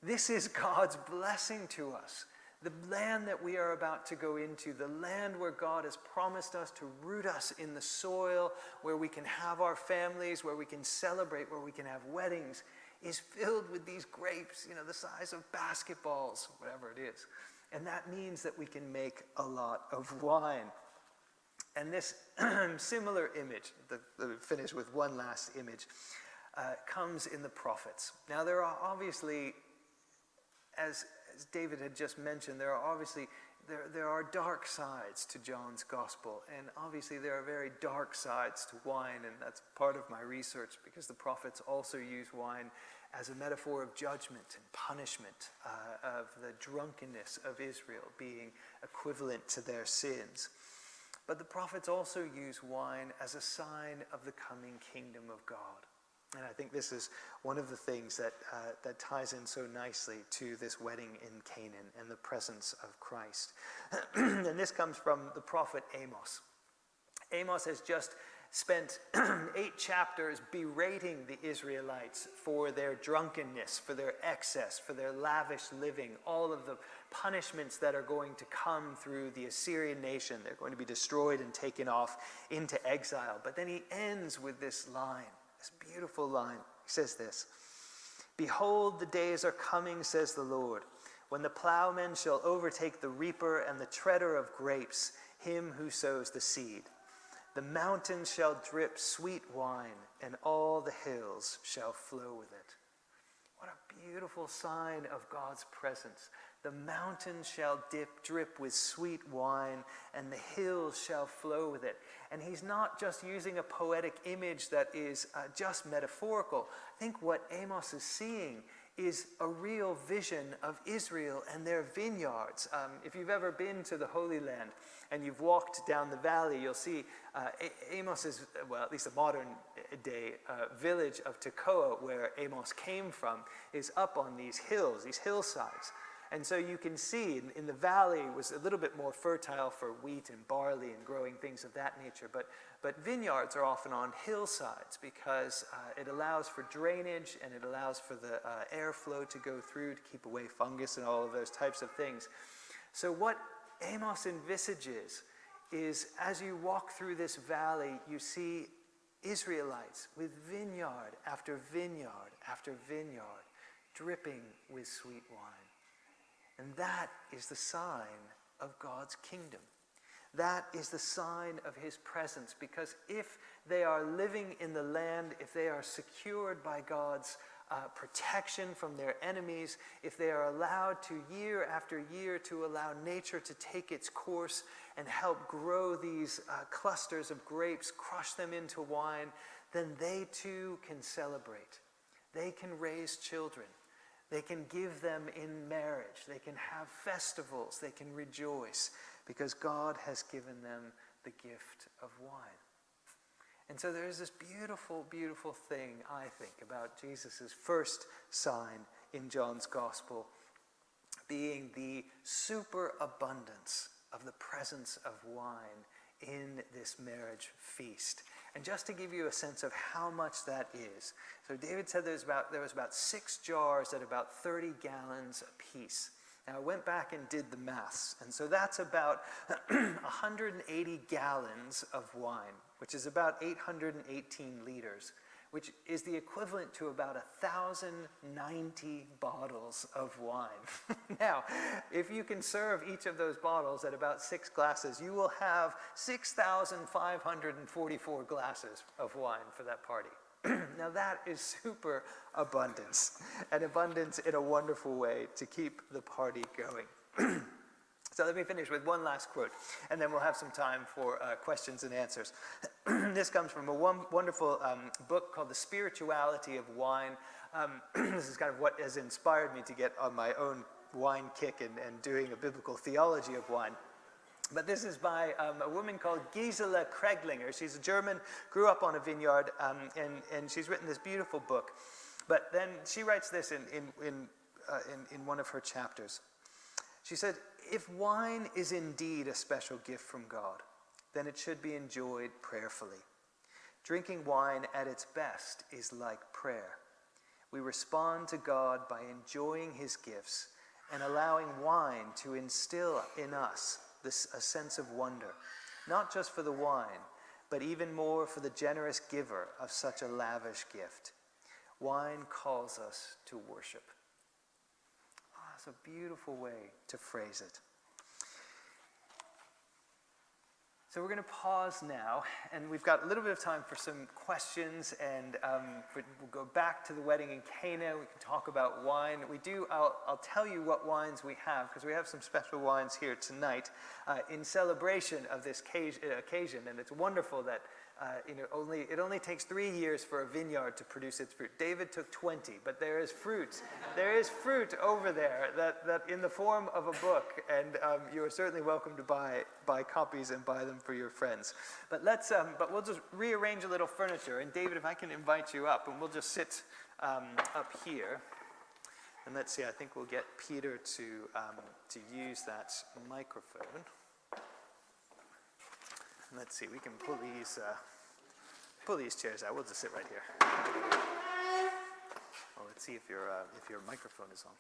This is God's blessing to us. The land that we are about to go into, the land where God has promised us to root us in the soil, where we can have our families, where we can celebrate, where we can have weddings, is filled with these grapes, the size of basketballs, whatever it is. And that means that we can make a lot of wine. And this similar image, finish with one last image, comes in the prophets. Now there are obviously, as David had just mentioned, there are dark sides to John's gospel, and obviously there are very dark sides to wine, and that's part of my research, because the prophets also use wine as a metaphor of judgment and punishment, of the drunkenness of Israel being equivalent to their sins. But the prophets also use wine as a sign of the coming kingdom of God. And I think this is one of the things that ties in so nicely to this wedding in Canaan and the presence of Christ. And this comes from the prophet Amos. Amos has just spent 8 chapters berating the Israelites for their drunkenness, for their excess, for their lavish living, all of the punishments that are going to come through the Assyrian nation. They're going to be destroyed and taken off into exile. But then he ends with this line. This beautiful line. He says this: "Behold, the days are coming, says the Lord, when the plowman shall overtake the reaper and the treader of grapes, him who sows the seed. The mountains shall drip sweet wine, and all the hills shall flow with it." What a beautiful sign of God's presence. The mountains shall drip with sweet wine, and the hills shall flow with it. And he's not just using a poetic image that is just metaphorical. I think what Amos is seeing is a real vision of Israel and their vineyards. If you've ever been to the Holy Land and you've walked down the valley, you'll see Amos's, well, at least a modern day village of Tekoa, where Amos came from, is up on these hills, these hillsides. And so you can see in the valley was a little bit more fertile for wheat and barley and growing things of that nature. But vineyards are often on hillsides because it allows for drainage and it allows for the airflow to go through to keep away fungus and all of those types of things. So what Amos envisages is, as you walk through this valley, you see Israelites with vineyard after vineyard after vineyard dripping with sweet wine. And that is the sign of God's kingdom. That is the sign of his presence, because if they are living in the land, if they are secured by God's protection from their enemies, if they are allowed to year after year to allow nature to take its course and help grow these clusters of grapes, crush them into wine, then they too can celebrate. They can raise children. They can give them in marriage. They can have festivals. They can rejoice because God has given them the gift of wine. And so there is this beautiful, beautiful thing, I think, about Jesus' first sign in John's Gospel being the superabundance of the presence of wine in this marriage feast. And just to give you a sense of how much that is, so David said there was about 6 jars at about 30 gallons apiece. Now, I went back and did the maths, and so that's about 180 gallons of wine, which is about 818 liters, which is the equivalent to about 1,090 bottles of wine. Now, if you can serve each of those bottles at about 6 glasses, you will have 6,544 glasses of wine for that party. Now that is super abundance, and abundance in a wonderful way to keep the party going. So let me finish with one last quote, and then we'll have some time for questions and answers. This comes from a wonderful book called The Spirituality of Wine. This is kind of what has inspired me to get on my own wine kick and doing a biblical theology of wine. But this is by a woman called Gisela Kreglinger. She's a German, grew up on a vineyard, and she's written this beautiful book. But then she writes this in one of her chapters. She said, "If wine is indeed a special gift from God, then it should be enjoyed prayerfully. Drinking wine at its best is like prayer. We respond to God by enjoying his gifts and allowing wine to instill in us a sense of wonder, not just for the wine, but even more for the generous giver of such a lavish gift. Wine calls us to worship." Oh, it's a beautiful way to phrase it. So we're going to pause now, and we've got a little bit of time for some questions, and we'll go back to the wedding in Cana. We can talk about wine. I'll tell you what wines we have, because we have some special wines here tonight in celebration of this occasion, and it's wonderful that it only takes 3 years for a vineyard to produce its fruit. David took 20, but there is fruit. There is fruit over there that in the form of a book, and you are certainly welcome to buy copies and buy them for your friends. But we'll just rearrange a little furniture, and David, if I can invite you up, and we'll just sit up here. And let's see, I think we'll get Peter to use that microphone. And let's see, we can pull these chairs out. We'll just sit right here. Well, let's see if your microphone is on.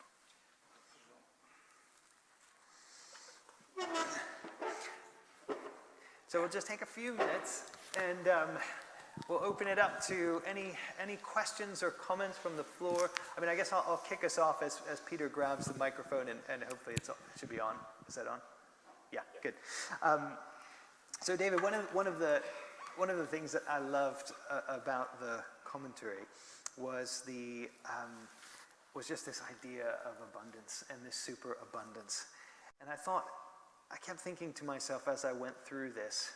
So we'll just take a few minutes, and we'll open it up to any questions or comments from the floor. I mean, I guess I'll kick us off as Peter grabs the microphone, and hopefully it should be on. Is that on? Yeah, good. So David, one of the things that I loved about the commentary was just this idea of abundance and this superabundance. And I kept thinking to myself as I went through this,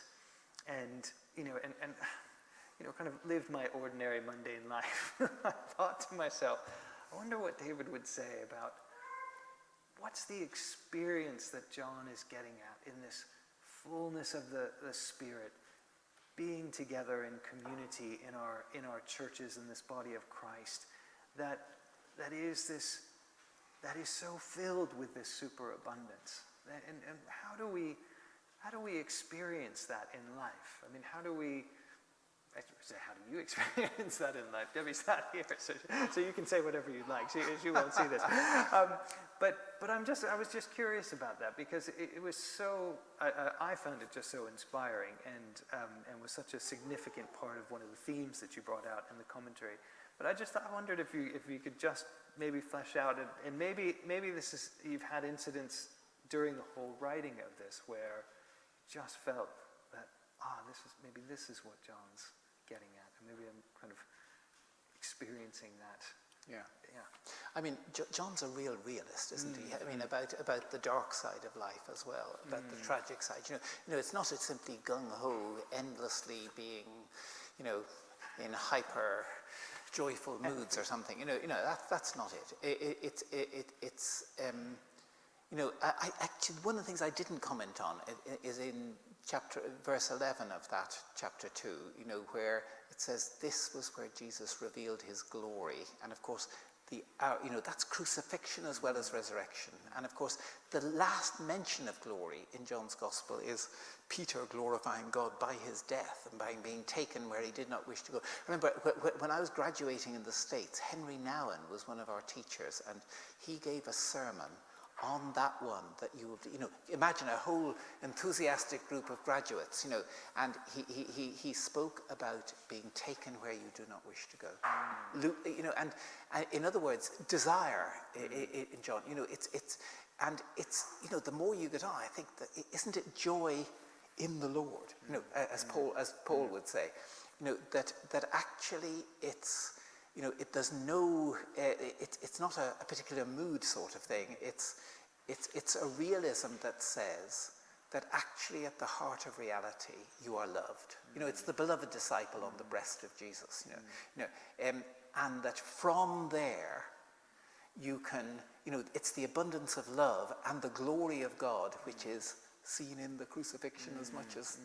and kind of lived my ordinary mundane life. I thought to myself, I wonder what David would say about what's the experience that John is getting at in this fullness of the Spirit, being together in community in our churches in this body of Christ, that is so filled with this superabundance. And how do we experience that in life? I mean, how do you experience that in life? Debbie's not here, so you can say whatever you'd like. She won't see this. But I was just curious about that, because it was so, I found it just so inspiring, and was such a significant part of one of the themes that you brought out in the commentary. But I wondered if you could just maybe flesh out, and maybe you've had incidents during the whole writing of this where you just felt that this is what John's getting at, and maybe I'm kind of experiencing that. Yeah. I mean, John's a real realist, isn't he? I mean, about the dark side of life as well, about the tragic side. It's not simply gung ho, endlessly being, in hyper joyful moods or something. That's not it. Actually, one of the things I didn't comment on is in verse 11 of that chapter 2, where it says, "This was where Jesus revealed his glory." And of course, that's crucifixion as well as resurrection. And of course, the last mention of glory in John's Gospel is Peter glorifying God by his death and by being taken where he did not wish to go. Remember, when I was graduating in the States, Henry Nouwen was one of our teachers, and he gave a sermon on that one that you will, imagine a whole enthusiastic group of graduates, and he spoke about being taken where you do not wish to go. And in other words, desire in John, it's the more you get on, I think that isn't it joy in the Lord, as Paul would say, that actually it's, it's not a particular mood sort of thing. It's a realism that says that actually at the heart of reality you are loved. It's the beloved disciple on the breast of Jesus. And that from there you can, it's the abundance of love and the glory of God, which is seen in the crucifixion as much as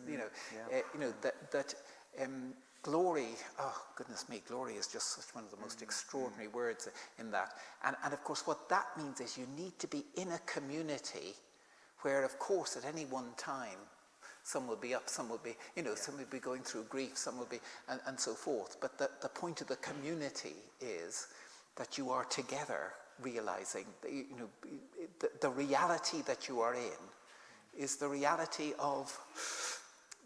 glory, oh goodness me, glory is just such one of the most extraordinary words in that. And of course what that means is you need to be in a community where of course at any one time some will be up, some will be, some will be going through grief, some will be, and so forth. But the point of the community is that you are together realizing, the reality that you are in is the reality of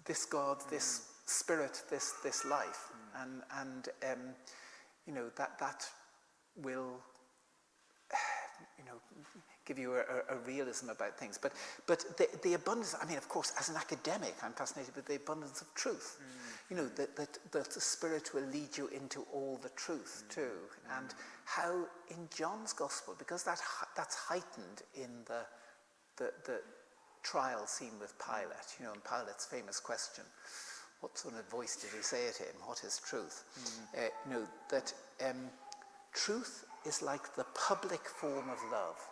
this God, this Spirit, this life, and that will give you a realism about things. But the abundance, I mean, of course, as an academic, I'm fascinated with the abundance of truth. That the Spirit will lead you into all the truth too, and how in John's Gospel, because that's heightened in the trial scene with Pilate, and Pilate's famous question, what sort of voice did he say at him? What is truth? That truth is like the public form of love.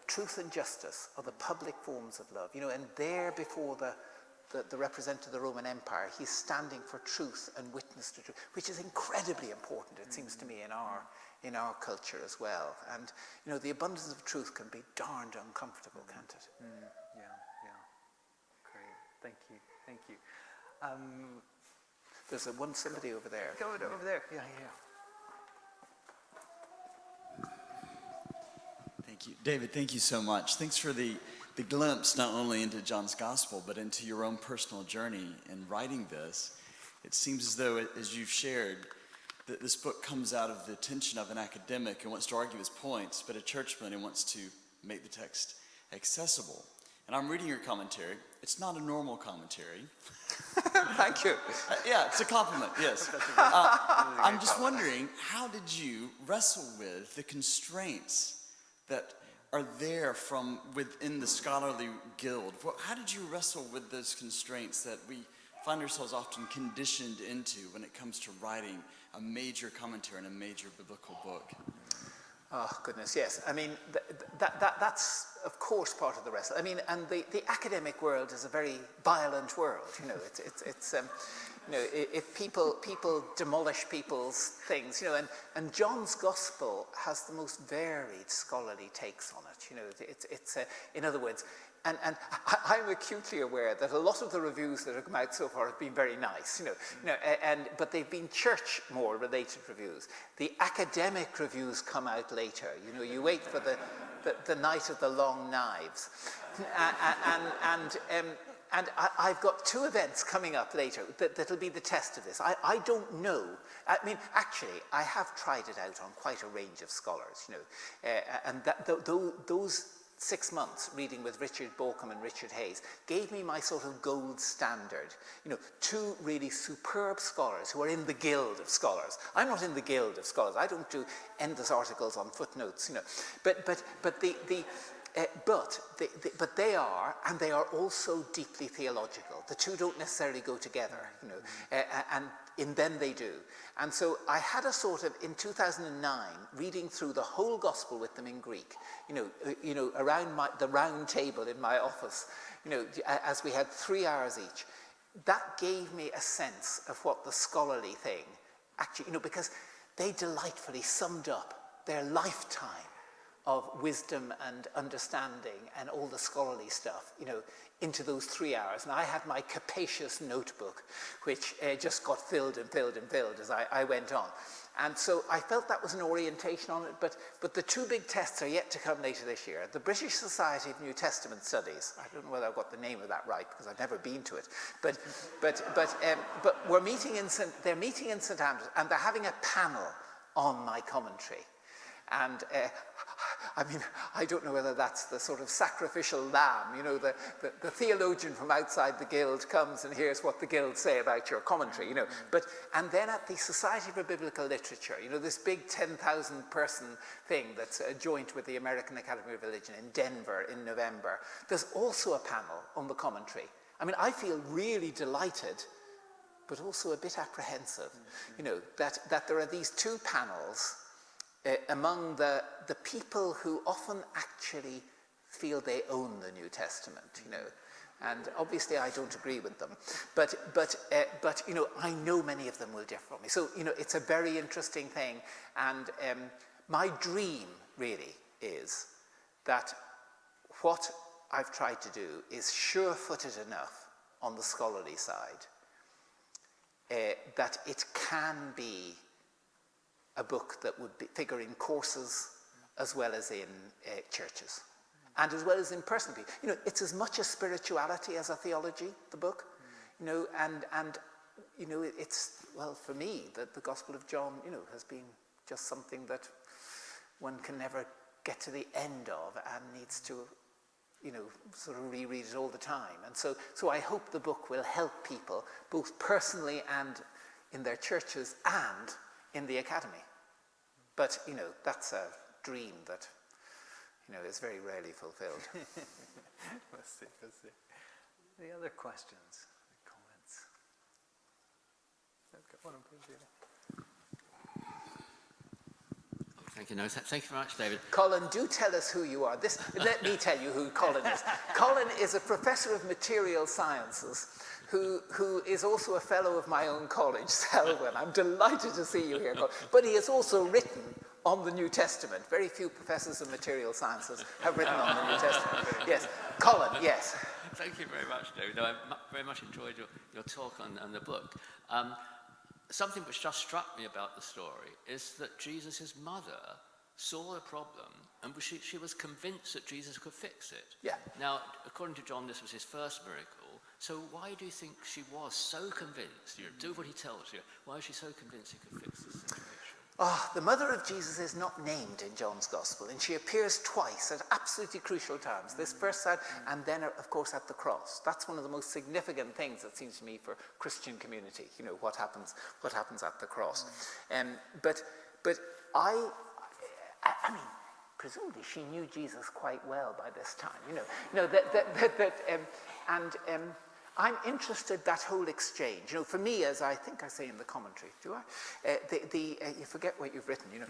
Truth and justice are the public forms of love. And there before the representative of the Roman Empire, he's standing for truth and witness to truth, which is incredibly important, it seems to me, in our culture as well. And the abundance of truth can be darned uncomfortable, can't it? Yeah. Great. Thank you. There's somebody over there. Go over there. Yeah. Thank you. David, thank you so much. Thanks for the glimpse not only into John's Gospel, but into your own personal journey in writing this. It seems as though, as you've shared, that this book comes out of the tension of an academic who wants to argue his points, but a churchman who wants to make the text accessible. And I'm reading your commentary. It's not a normal commentary. Thank you. Yeah, it's a compliment, yes. I'm just wondering, how did you wrestle with the constraints that are there from within the scholarly guild? How did you wrestle with those constraints that we find ourselves often conditioned into when it comes to writing a major commentary on a major biblical book? Oh, goodness, yes. I mean, that's, of course, part of the wrestle. I mean, and the academic world is a very violent world, if people demolish people's things, and John's Gospel has the most varied scholarly takes on it, in other words, and I'm acutely aware that a lot of the reviews that have come out so far have been very nice, but they've been church more related reviews. The academic reviews come out later. You wait for the night of the long knives, and I've got two events coming up later that'll be the test of this. I don't know. I mean, actually, I have tried it out on quite a range of scholars, and those 6 months reading with Richard Bauckham and Richard Hayes gave me my sort of gold standard. Two really superb scholars who are in the guild of scholars. I'm not in the guild of scholars. I don't do endless articles on footnotes, But they are, and they are also deeply theological. The two don't necessarily go together, and then they do. And so I had a sort of, in 2009, reading through the whole gospel with them in Greek, around the round table in my office, as we had 3 hours each. That gave me a sense of what the scholarly thing actually, because they delightfully summed up their lifetime of wisdom and understanding and all the scholarly stuff, into those 3 hours. And I had my capacious notebook, which just got filled and filled and filled as I went on. And so I felt that was an orientation on it, but the two big tests are yet to come later this year. The British Society of New Testament Studies, I don't know whether I've got the name of that right because I've never been to it, but they're meeting in St Andrews, and they're having a panel on my commentary. And I mean, I don't know whether that's the sort of sacrificial lamb, you know, the theologian from outside the guild comes and hears what the guild say about your commentary, you know. And then at the Society for Biblical Literature, you know, this big 10,000 person thing that's a joint with the American Academy of Religion in Denver in November, there's also a panel on the commentary. I mean, I feel really delighted, but also a bit apprehensive, you know, that there are these two panels among the people who often actually feel they own the New Testament, you know, and obviously I don't agree with them, but you know, I know many of them will differ from me. So, you know, it's a very interesting thing, and my dream really is that what I've tried to do is sure-footed enough on the scholarly side that it can be a book that would figure in courses as well as in churches, and as well as in personal people. You know, it's as much a spirituality as a theology, the book, you know, and you know, it's, well, for me, the Gospel of John, you know, has been just something that one can never get to the end of and needs to, you know, sort of reread it all the time. And so I hope the book will help people, both personally and in their churches and in the academy. But, you know, that's a dream that, you know, is very rarely fulfilled. Let's see. Any other questions, comments? Okay, one, please. Thank you. No, thank you very much, David. Colin, do tell us who you are. Let me tell you who Colin is. Colin is a professor of material sciences who is also a fellow of my own college, Selwyn. I'm delighted to see you here, Colin. But he has also written on the New Testament. Very few professors of material sciences have written on the New Testament. Yes. Colin, yes. Thank you very much, David. No, I very much enjoyed your talk on the book. Something which just struck me about the story is that Jesus' mother saw a problem and she was convinced that Jesus could fix it. Yeah. Now, according to John, this was his first miracle. So why do you think she was so convinced? You know, do what he tells you. Why is she so convinced he could fix this situation? The mother of Jesus is not named in John's Gospel, and she appears twice at absolutely crucial times. This first side, and then, of course, at the cross. That's one of the most significant things, it seems to me, for Christian community. You know, what happens at the cross. But I mean, presumably she knew Jesus quite well by this time. You know, I'm interested that whole exchange. You know, for me, as I think I say in the commentary, do I? You forget what you've written. You know,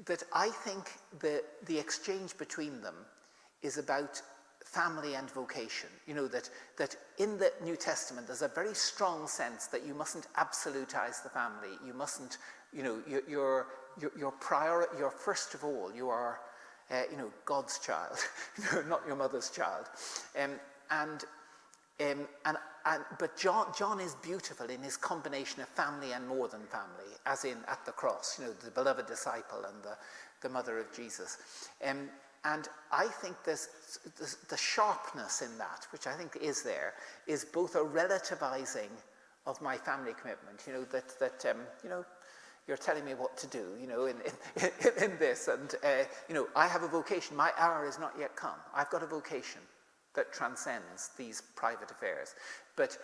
that I think the exchange between them is about family and vocation. You know, that in the New Testament there's a very strong sense that you mustn't absolutize the family. You mustn't. You know, you're first of all, you are, you know, God's child, not your mother's child. But John is beautiful in his combination of family and more than family, as in at the cross, you know, the beloved disciple and the mother of Jesus. And I think there's the sharpness in that, which I think is there, is both a relativizing of my family commitment, you know, that you know, you're telling me what to do, you know, in this, and you know, I have a vocation. My hour is not yet come. I've got a vocation that transcends these private affairs. But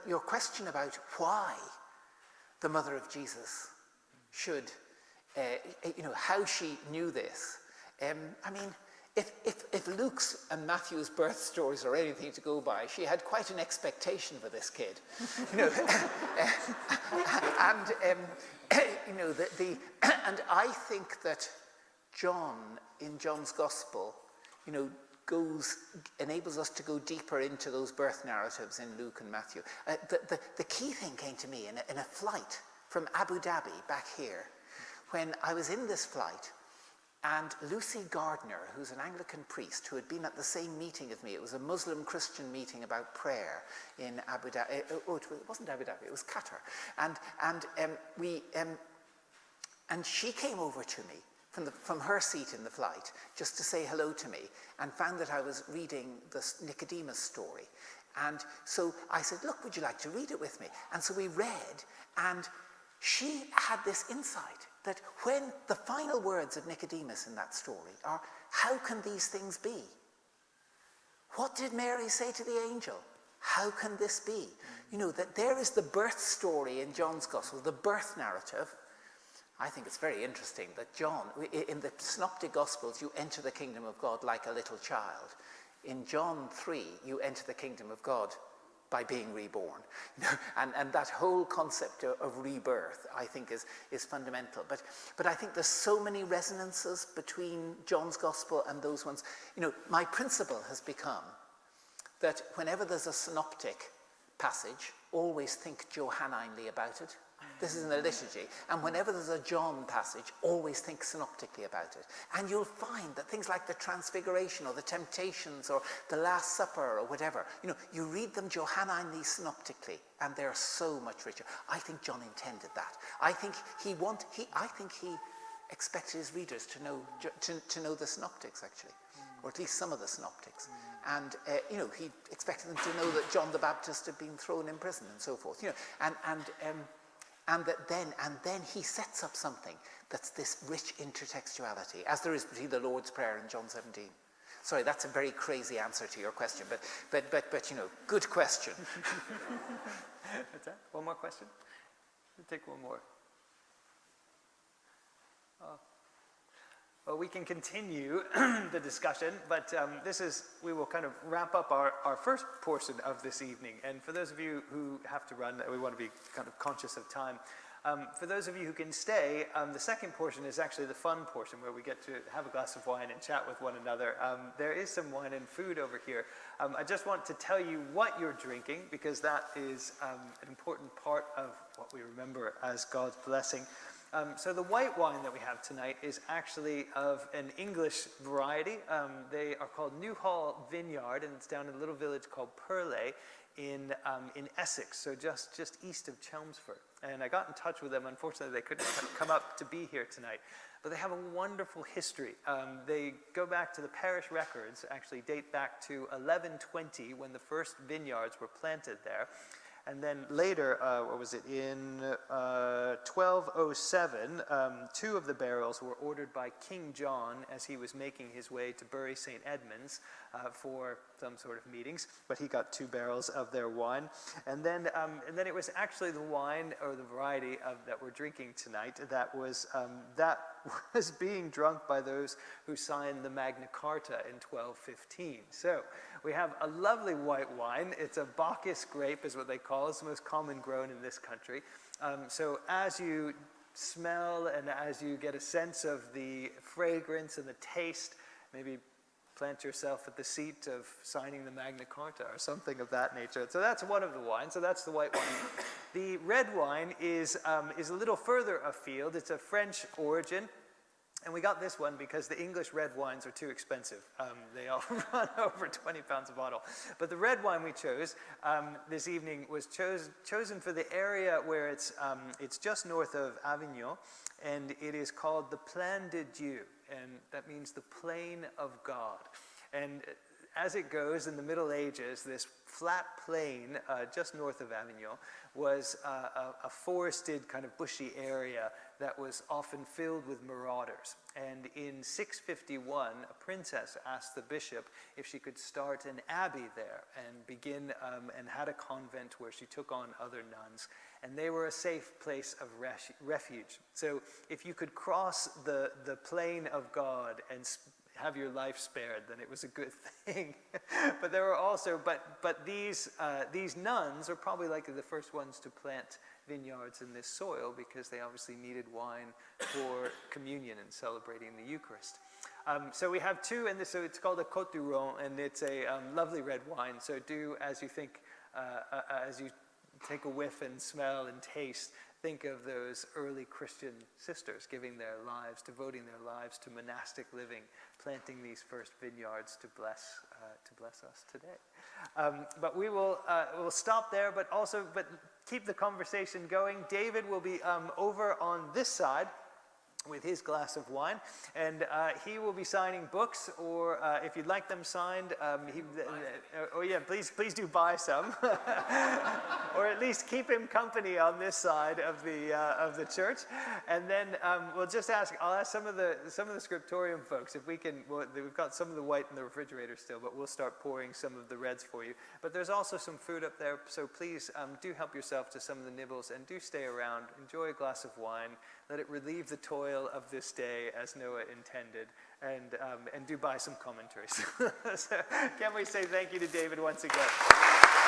your question about why the mother of Jesus should, you know, how she knew this. I mean, if Luke's and Matthew's birth stories are anything to go by, she had quite an expectation for this kid, you know, you know, and I think that John, in John's Gospel, you know, enables us to go deeper into those birth narratives in Luke and Matthew. The key thing came to me in a flight from Abu Dhabi back here, when I was in this flight, And Lucy Gardner, who's an Anglican priest who had been at the same meeting as me, it was a Muslim-Christian meeting about prayer in Abu Dhabi. Oh, it wasn't Abu Dhabi, it was Qatar. And she came over to me from her seat in the flight just to say hello to me, and found that I was reading the Nicodemus story. And so I said, look, would you like to read it with me? And so we read, and she had this insight that when the final words of Nicodemus in that story are, how can these things be? What did Mary say to the angel? How can this be? You know, that there is the birth story in John's Gospel, the birth narrative. I think it's very interesting that John, in the Synoptic Gospels, you enter the kingdom of God like a little child. In John 3, you enter the kingdom of God by being reborn. And that whole concept of rebirth, I think, is fundamental. But I think there's so many resonances between John's Gospel and those ones. You know, my principle has become that whenever there's a synoptic passage, always think Johannine about it. This is in the liturgy. And whenever there's a John passage, always think synoptically about it. And you'll find that things like the Transfiguration or the Temptations or the Last Supper or whatever, you know, you read them Johannine synoptically, and they're so much richer. I think John intended that. I think he expected his readers to know the synoptics, actually, or at least some of the synoptics. And you know, he expected them to know that John the Baptist had been thrown in prison and so forth. You know, and then he sets up something that's this rich intertextuality, as there is between the Lord's Prayer and John 17. Sorry, that's a very crazy answer to your question, but you know, good question. What's that? One more question? We'll take one more. Well, we can continue the discussion, but we will kind of wrap up our first portion of this evening. And for those of you who have to run, we want to be kind of conscious of time. For those of you who can stay, the second portion is actually the fun portion where we get to have a glass of wine and chat with one another. There is some wine and food over here. I just want to tell you what you're drinking, because that is an important part of what we remember as God's blessing. So the white wine that we have tonight is actually of an English variety. They are called Newhall Vineyard, and it's down in a little village called Purley in Essex, so just east of Chelmsford. And I got in touch with them. Unfortunately, they couldn't come up to be here tonight. But they have a wonderful history. They go back to the parish records, actually date back to 1120 when the first vineyards were planted there. And then later, in 1207, two of the barrels were ordered by King John as he was making his way to Bury St. Edmunds for some sort of meetings, but he got 2 barrels of their wine. And then it was actually the wine, or the variety that we're drinking tonight, that was being drunk by those who signed the Magna Carta in 1215. So we have a lovely white wine. It's a Bacchus grape, is what they call it. It's the most common grown in this country. So as you smell and as you get a sense of the fragrance and the taste, maybe plant yourself at the seat of signing the Magna Carta or something of that nature. So that's one of the wines. So that's the white wine. The red wine is a little further afield. It's of French origin. And we got this one because the English red wines are too expensive. They all run over 20 pounds a bottle. But the red wine we chose this evening was chosen for the area where it's just north of Avignon, and it is called the Plain de Dieu, and that means the plain of God. And as it goes, in the Middle Ages, this flat plain just north of Avignon was a forested, kind of bushy area that was often filled with marauders. And in 651, a princess asked the bishop if she could start an abbey there and begin, and had a convent where she took on other nuns. And they were a safe place of refuge. So if you could cross the plain of God and have your life spared, then it was a good thing. But there were also, but these nuns are probably likely the first ones to plant vineyards in this soil, because they obviously needed wine for communion and celebrating the Eucharist. So we have 2, and so it's called a Côte du Rhône, and it's a lovely red wine. So do as you think, as you take a whiff and smell and taste, think of those early Christian sisters giving their lives, devoting their lives to monastic living, planting these first vineyards to bless us today. But we'll stop there, but keep the conversation going. David will be over on this side with his glass of wine, and he will be signing books, or if you'd like them signed, please do buy some, or at least keep him company on this side of the church. And then I'll ask some of the scriptorium folks if we can. We've got some of the white in the refrigerator still, but we'll start pouring some of the reds for you. But there's also some food up there, so please do help yourself to some of the nibbles, and do stay around. Enjoy a glass of wine. Let it relieve the toil of this day as Noah intended, and do buy some commentaries. So, can we say thank you to David once again?